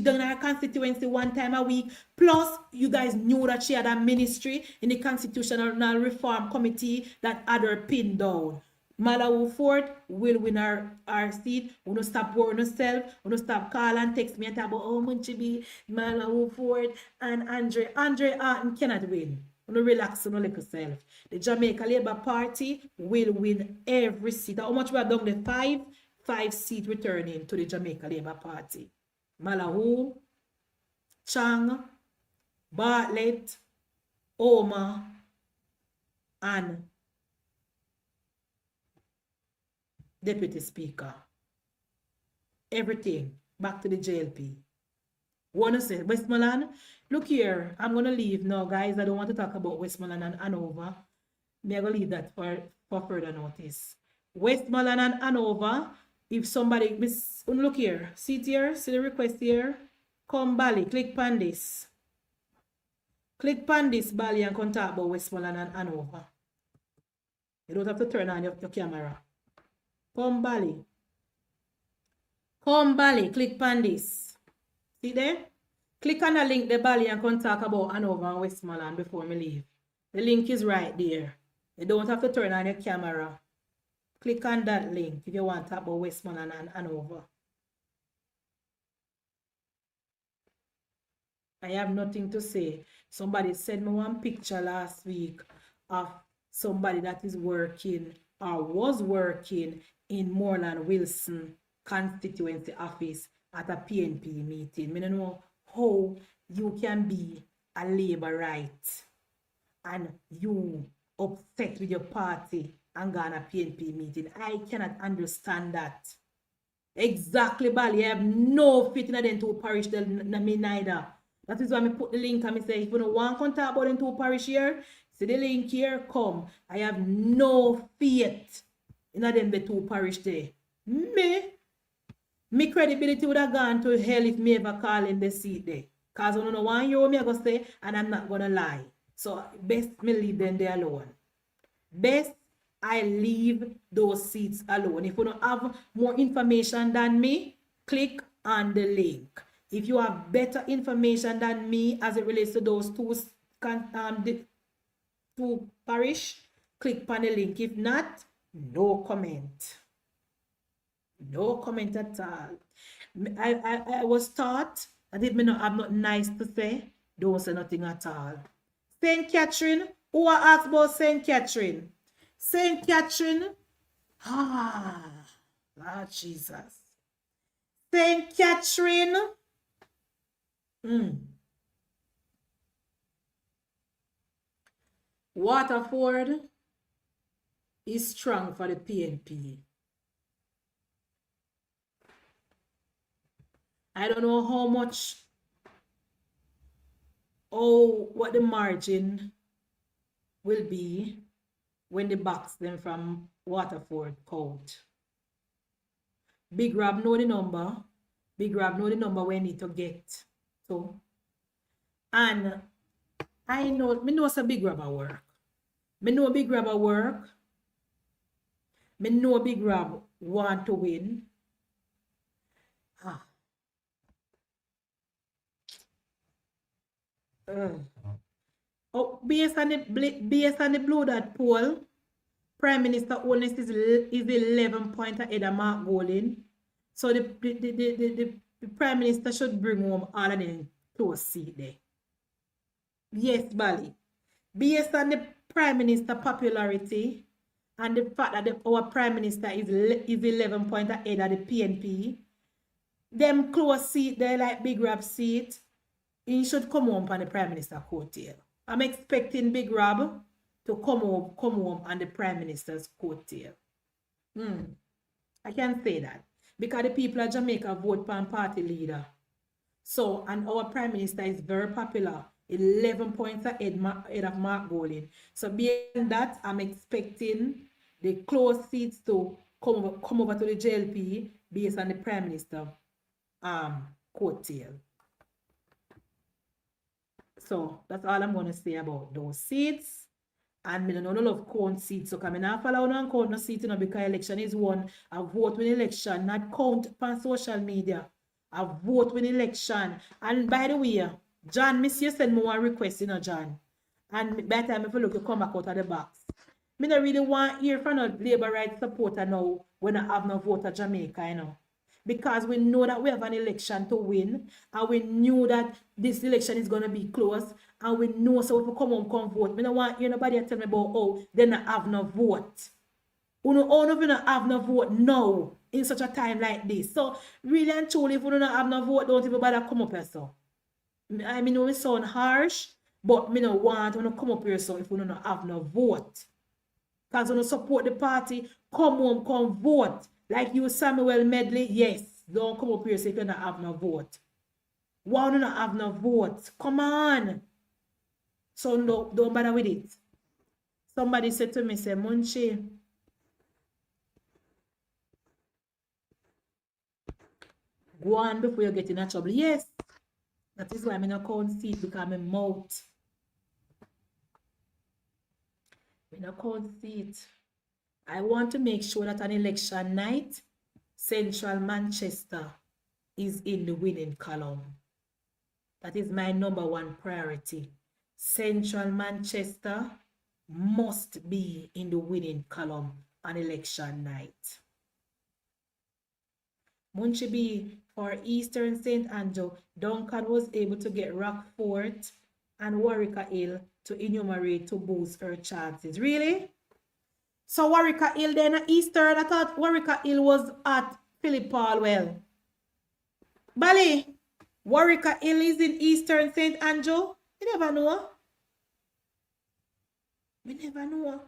S1: done her constituency 1 time a week. Plus, you guys knew that she had a ministry in the Constitutional Reform Committee that had her pinned down. Malahoo-Ford will win our seat. We don't stop worrying ourselves. We don't stop calling and text me and talk about how much it be Malahoo-Ford and Andre. Andre Arton cannot win. We don't relax on little self. The Jamaica Labour Party will win every seat. How much we have done the 5 seat returning to the Jamaica Labour Party. Malahoo, Chang, Bartlett, Oma, and Deputy Speaker. Everything back to the JLP. Wanna say Westmoreland? Look here, I'm gonna leave now, guys. I don't want to talk about Westmoreland and Hanover. I'm gonna leave that for further notice. Westmoreland and Hanover. If somebody look here, see it here, see the request here. Come Bally, click on this. Click on this Bally and come talk about Westmoreland and Hanover. You don't have to turn on your camera. Come Bally, click on this. See there? Click on the link, the Bally, and come talk about Hanover and Westmoreland before me leave. The link is right there. You don't have to turn on your camera. Click on that link if you want to talk about Westmoreland and Hanover. I have nothing to say. Somebody sent me one picture last week of somebody that is working or was working in Moreland Wilson constituency office at a PNP meeting. I don't know how you can be a labor right and you upset with your party and go on a PNP meeting. I cannot understand that. Exactly, Bali. I have no fit in them two parish, me neither. That is why I put the link and I say, if you don't want to talk about them two parish here, see the link here, come. I have no faith in them the two parish there. Me credibility would have gone to hell if me ever call in the seat there. Because I don't know one year me I go say, and I'm not gonna lie. So best me leave them there alone. Best I leave those seats alone. If you don't have more information than me, click on the link. If you have better information than me as it relates to those two parish, click on the link. If not, no comment. No comment at all. I was taught that if me not have nothing nice to say, don't say nothing at all. St. Catherine, who I asked about St. Catherine? St. Catherine, Lord Jesus. St. Catherine, Waterford is strong for the PNP. I don't know how much, what the margin will be when they box them from Waterford out. Big Rob know the number. Big Rob know the number we need to get. So, and I know, me know it's a Big Rob at work. Me know Big Rob at work. Me know Big Rob want to win. Based on the Blue Dot poll, Prime Minister Holness is 11 points ahead of Mark Golding. So the Prime Minister should bring home all of them close seat there. Yes, Bali. Based on the Prime Minister popularity and the fact that our Prime Minister is 11 points ahead of the PNP, them close seat there like Big Rob seat, he should come home on the Prime Minister coattail. I'm expecting Big Rob to come home on the Prime Minister's coattail. I can say that. Because the people of Jamaica vote for a party leader. So, and our Prime Minister is very popular. 11 points ahead of Mark Golding. So, beyond that, I'm expecting the close seats to come over to the JLP based on the Prime Minister coattail. So that's all I'm going to say about those seats. And I don't love count seats. So I'm not follow on count no seats, because election is won. I vote with election, not count on social media. I vote with election. And by the way, John, miss you send me one request, John. And by the time if you look, you come back out of the box. I don't really want to hear from a labor rights supporter now when I have no vote at Jamaica, Because we know that we have an election to win, and we knew that this election is going to be close, and we know, so if we come vote. I don't want to hear nobody tell me about, they don't have no vote. We don't have no vote now, in such a time like this. So, really and truly, if we don't have no vote, don't even bother come up here, so. I mean, we sound harsh, but I don't want to come up here, so if we don't have no vote. Because we don't support the party, come home, come vote. Like you, Samuel Medley, yes. Don't come up here so if you don't have no vote. Why do not have no vote? Come on. So no, don't bother with it. Somebody said to me, say, Munchie, go on before you get in a trouble. Yes. That is why I'm in a count seat, because I'm a mouth. In a count seat. I want to make sure that on election night, Central Manchester is in the winning column. That is my #1 priority. Central Manchester must be in the winning column on election night. Munchibi for Eastern St. Andrew, Duncan was able to get Rockfort and Warwick Hill to enumerate to boost her chances. Really? So Warwick Hill then at Eastern, I thought Warwick Hill was at Philip Palwell. Bali, Warwick Hill is in Eastern St. Andrew? You never know. We never know.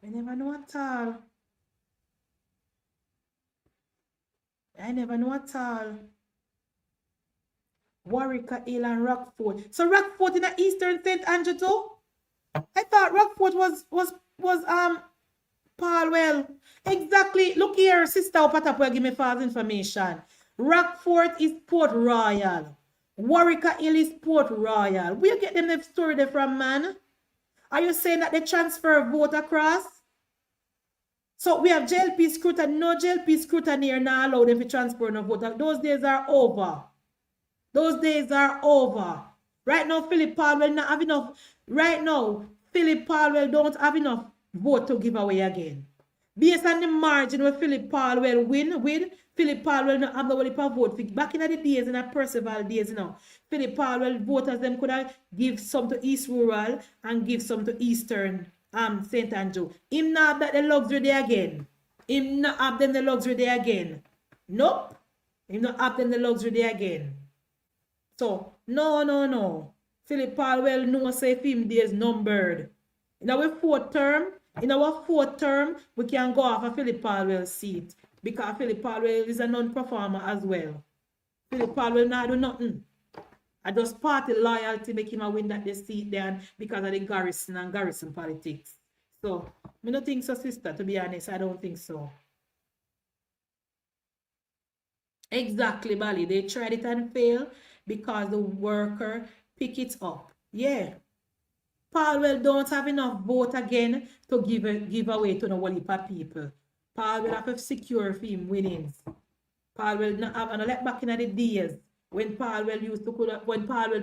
S1: We never know at all. I never know at all. Warwick Hill and Rockfort. So Rockfort in the Eastern St. Andrew too? I thought Rockfort was Palwell. Exactly. Look here, sister Opatapo, give me false information. Rockfort is Port Royal. Warwick Hill is Port Royal. Where you get them the story there from, man? Are you saying that they transfer vote across? So we have JLP scrutiny. No JLP scrutiny are not allowed them to transfer no vote. Those days are over. Those days are over. Right now, Philip Palwell not have enough. Right now, Philip Palwell don't have enough vote to give away again. Based on the margin where Philip Palwell win with, Philip Palwell not have the vote. Back in the days, in the Percival days, you know, Philip Palwell voters them could have give some to East Rural and give some to Eastern St. Andrew. Him not have that the luxury there again. Him not have them the luxury there again. Nope. Him not have them the luxury there again. So, no. Philip Palwell knows say him days numbered. In our fourth term, we can go off a Philip Palwell seat because Philip Palwell is a non-performer as well. Philip Palwell not do nothing. I just party loyalty make him a win that they seat there because of the garrison and garrison politics. So, I don't think so, sister, to be honest. I don't think so. Exactly, Bali. They tried it and failed because the worker pick it up. Yeah. Palwell don't have enough vote again to give away to the whole heap of people. Palwell have to secure for him winnings. Palwell not have, and I let back in the days when Palwell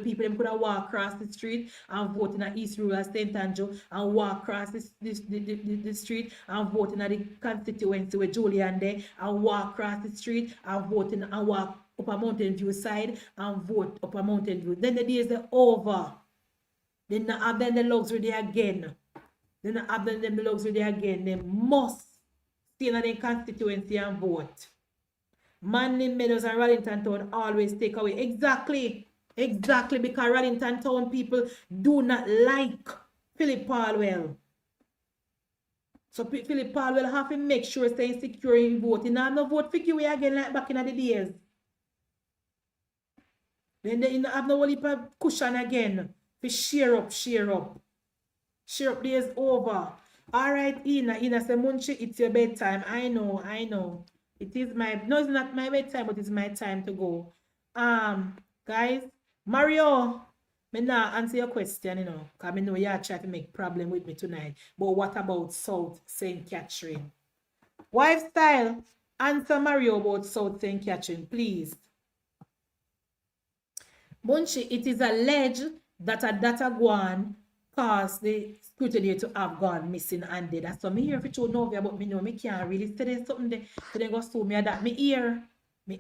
S1: people them could have walk across the street and vote in the East Rural St. Andrew and walk across the street and vote in the constituency with Julian there and walk across the street and vote in and walk up a Mountain View side and vote up a Mountain View. Then the days are over. They not have them the luxury there again. They not have them the luxury there again. They must stay in the constituency and vote. Manning Meadows and Rallington Town always take away. Exactly, because Rallington Town people do not like Philip Palwell. So Philip Palwell have to make sure stay secure in vote. He not no vote figure way again like back in the days. Then they have no only cushion again. To share up. Share up days over. All right, Ina say, Munchi, it's your bedtime. I know. It is no, it's not my bedtime, but it's my time to go. Guys, Mario, me now answer your question, you know, because I know you are trying to make problem with me tonight. But what about South St. Catherine? Wife style, answer Mario about South St. Catherine, please. Munchi, it is alleged that a data guan caused the scrutiny to have gone missing and dead. That's what me hear if you know about me know me can't really say there's something there. So they go sue me that me hear.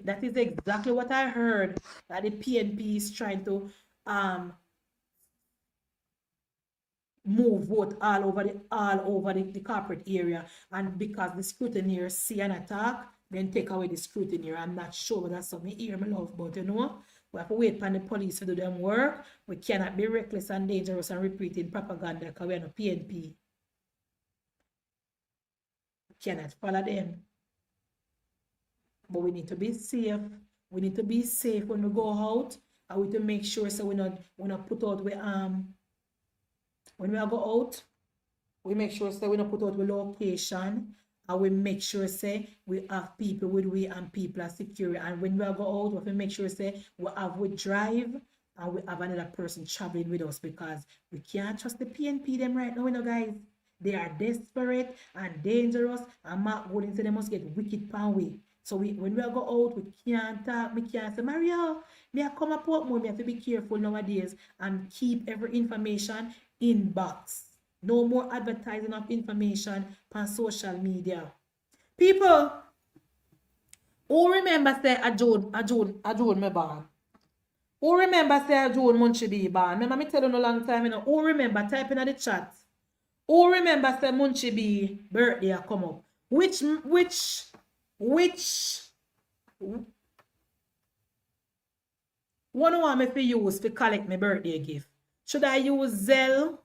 S1: That is exactly what I heard. That the PNP is trying to move vote all over the corporate area, and because the scrutineers see an attack, then take away the scrutineer. I'm not sure, but that's what me hear, my love, but you know. We have to wait for the police to do them work. We cannot be reckless and dangerous and repeating propaganda because we are no PNP. We cannot follow them. But we need to be safe. We need to be safe when we go out. And we need to make sure so we not put out with when we go out, we make sure so we not put out with location. And we make sure say we have people with we and people are secure. And when we go out, we have to make sure say we drive and we have another person traveling with us, because we can't trust the PNP them right now, you know, guys. They are desperate and dangerous, and Mark Wooding said they must get wicked pan way. So when we go out, we can't talk, we can't say, Mario, me I come up more, me have to be careful nowadays and keep every information in box. No more advertising of information on social media. People, who remember say a June me born? Who remember say a June Munchie be born? Remember me tell you no long time, you know. Who remember type in the chat? Who remember say Munchie be birthday come up? Which one want me to use to collect my birthday gift? Should I use Zelle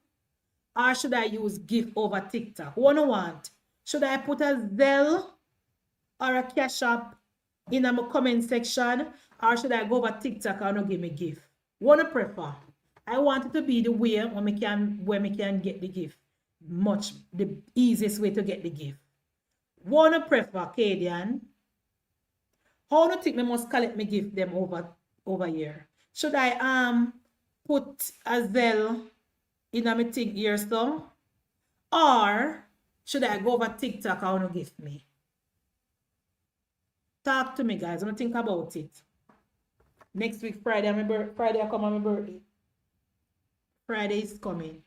S1: or should I use gift over TikTok? One want? Should I put a Zelle or a Cash App in my comment section, or should I go over TikTok and not give me gift? One prefer. I want it to be the way where me can get the gift. Much the easiest way to get the gift. One prefer, Cadian. How do you think me must collect me gift them over here? Should I put a Zelle in my thing here so? Or should I go over TikTok and not gift me? Talk to me, guys. I don't think about it. Next week, Friday I come on my birthday. Friday is coming.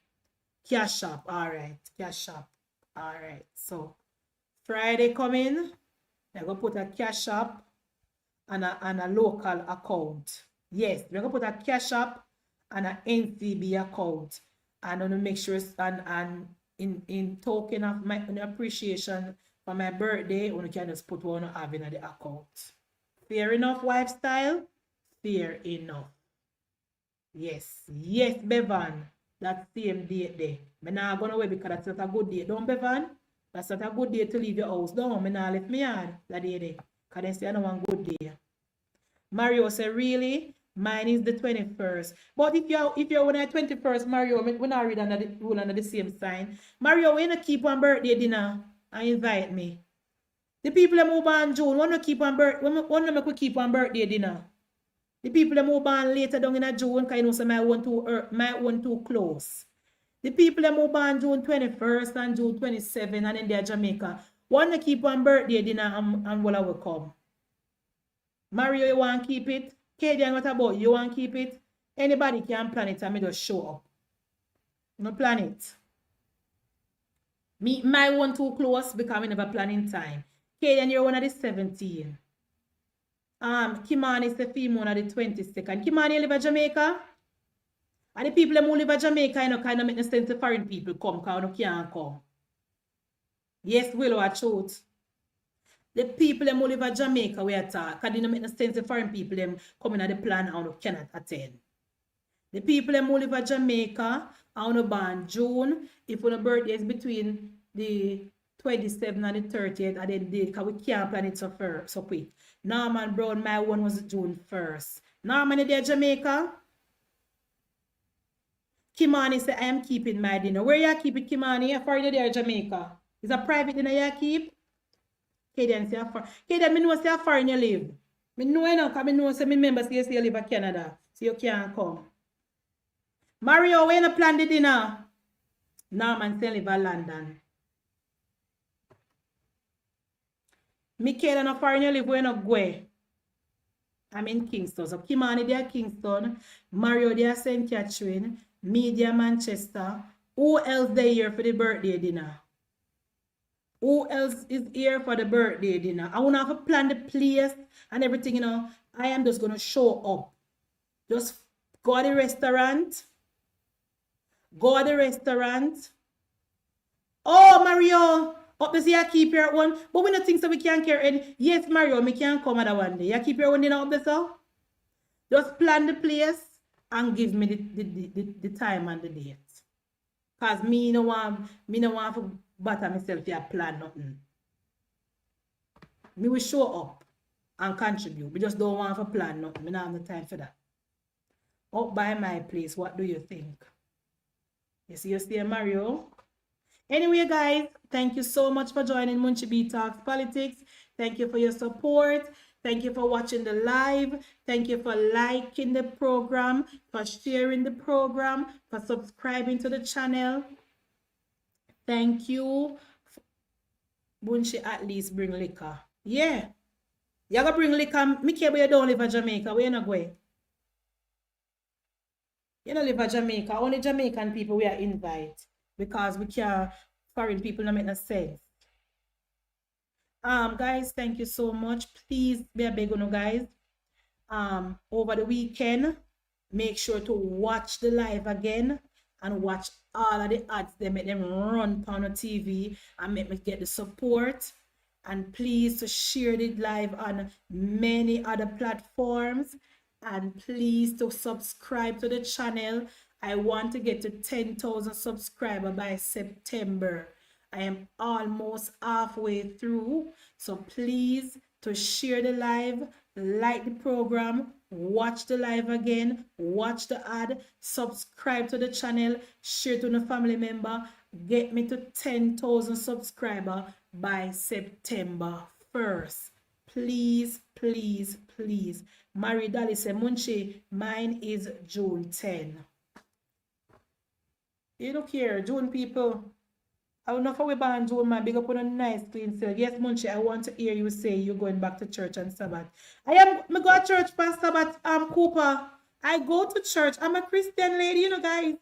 S1: Cash App. All right. Cash App. All right. So, Friday coming. I'm going to put a Cash App and a local account. Yes. We're going to put a Cash App and an NCB account. And I'm going to make sure, and in token of my appreciation for my birthday, you can just put one have in the account. Fair enough, lifestyle? Fair enough. Yes. Yes, Bevan. That same date there. I'm not going away because that's not a good day. Don't, Bevan? That's not a good day to leave your house. Don't. I'm not left me yard that day there. Because they say I don't want good day. Mario said, really? Mine is the 21st. But if you're when I 21st, Mario, we're not read under the rule under the same sign. Mario, when you keep on birthday dinner and invite me. The people that move on June, want to keep on birthday dinner. The people that move on later down in June, because you know, so my one too close. The people that move on June 21st and June 27th and in their Jamaica, want to keep on birthday dinner and will I will come. Mario, you want to keep it? Cadian, what about you? Want to keep it? Anybody can plan it and me just show up. No plan it. Me, my one too close because we never plan in time. Cadian, you're one of the 17. Kimani is the female on the 22nd. Kimani, you live in Jamaica? And the people who live in Jamaica, you know, kind of make no sense to foreign people come because you can't come. Yes, Willow, I truth. The people who live in Jamaica, we are talking, because they don't make no sense to foreign people them coming at the plan and you cannot attend. The people who live in Jamaica, and born June, if your birthday is between the 27th and the 30th, and then because we can't plan it so quick. Norman Brown, my one was June 1st. Norman, is there Jamaica? Kimani said, I am keeping my dinner. Where you keep it, Kimani? How far you there, Jamaica? Is a private dinner you keep? Cadian say, Cadian, I know say how far you live. I know you know, because I know say my members say you live in Canada. So you can't come. Mario, when you plan the dinner? Norman say live in London. Michaela, no far you live, where you go? I'm in Kingston. So Kimani there Kingston. Mario there St. Catherine. Media Manchester. Who else they here for the birthday dinner? Who else is here for the birthday dinner? I want to have to plan the place and everything, you know. I am just going to show up. Just go to the restaurant. Go to the restaurant. Oh, Mario. Up this year, keep your one. But we don't think so we can't carry. Yes, Mario, we can come at one day. You keep your one dinner up this so? Just plan the place and give me the time and the date. Because me no want to butter myself here plan nothing. Me will show up and contribute. We just don't want to plan nothing. We don't have the time for that. Up by my place, what do you think? You see Mario? Anyway, guys, thank you so much for joining Munchie B Talks Politics. Thank you for your support. Thank you for watching the live. Thank you for liking the program, for sharing the program, for subscribing to the channel. Thank you. Munchie at least bring liquor. Yeah. You gonna bring liquor, me care, but you don't live in Jamaica. Where you not going? You don't live in Jamaica. Only Jamaican people we are invite because we can't foreign people not make no sense. Guys, thank you so much. Please be a big one, guys. Over the weekend, make sure to watch the live again and watch all of the ads. They make them run on the TV and make me get the support. And please to share the live on many other platforms. And please to subscribe to the channel. I want to get to 10,000 subscribers by September. I am almost halfway through. So please to share the live, like the program, watch the live again, watch the ad, subscribe to the channel, share to the family member, get me to 10,000 subscribers by September 1st. Please, please, please. Marie Dali say, Munchi, mine is June 10. You look here, June people. I will not for we born June, man. Big up on a nice clean slate. Yes, Munchi, I want to hear you say you're going back to church on Sabbath. Me go to church for Sabbath, Cooper. I go to church. I'm a Christian lady, you know, guys.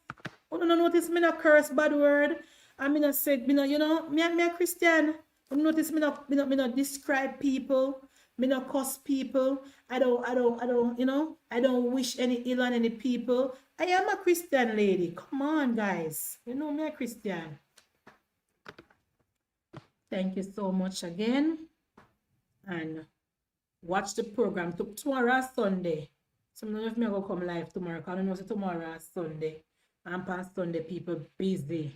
S1: You don't notice me not curse bad word. I mean, I said, me not, you know, me a Christian. You notice me not describe people. Me not cuss people. I don't, you know, I don't wish any ill on any people. I am a Christian lady. Come on, guys. You know me a Christian. Thank you so much again. And watch the program. Tomorrow is Sunday. So I don't know if I'm going to come live tomorrow. Because I don't know if tomorrow is Sunday. And past Sunday, people busy.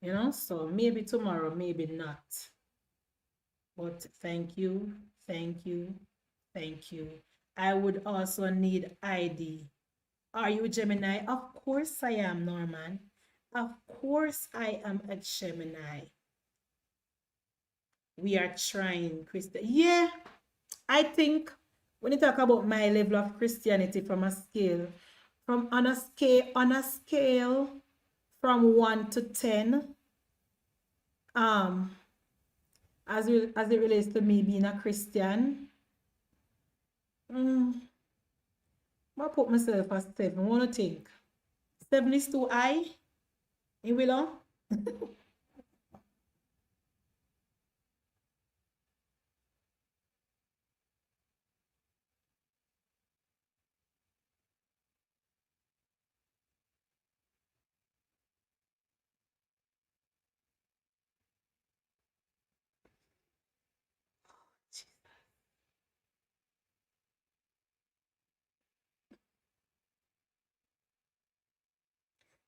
S1: You know, so maybe tomorrow, maybe not. But thank you, thank you, thank you. I would also need ID. Are you Gemini? Of course I am, Norman. Of course I am a Gemini. We are trying, Christian. Yeah, I think when you talk about my level of Christianity from a scale, on a scale from 1 to 10, as it relates to me being a Christian, I put myself at 7. I want to think. 7 is too high. You will?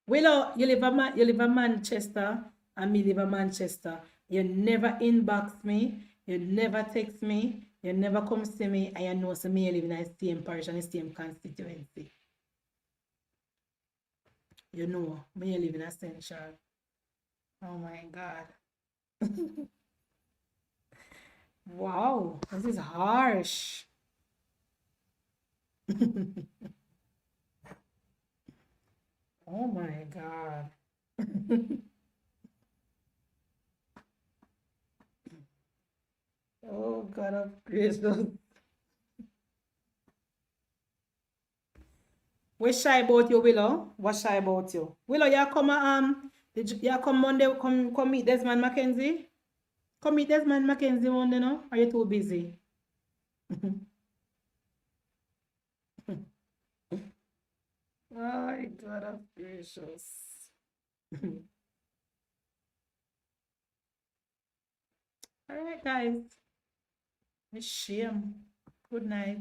S1: Willow, you live in Manchester, and me live in Manchester. You never inbox me, you never text me, you never come see me, and you know so me live in the same parish and the same constituency. You know, me live in Essential. Oh my God. Wow, this is harsh. Oh my God. Oh God of gracious. What's shy about you, Willow? What's shy about you? Willow, you come you come Monday, come meet Desmond Mackenzie? Come meet Desmond Mackenzie Monday, no? Are you too busy? My God of gracious. All right, guys. It's shame. Good night.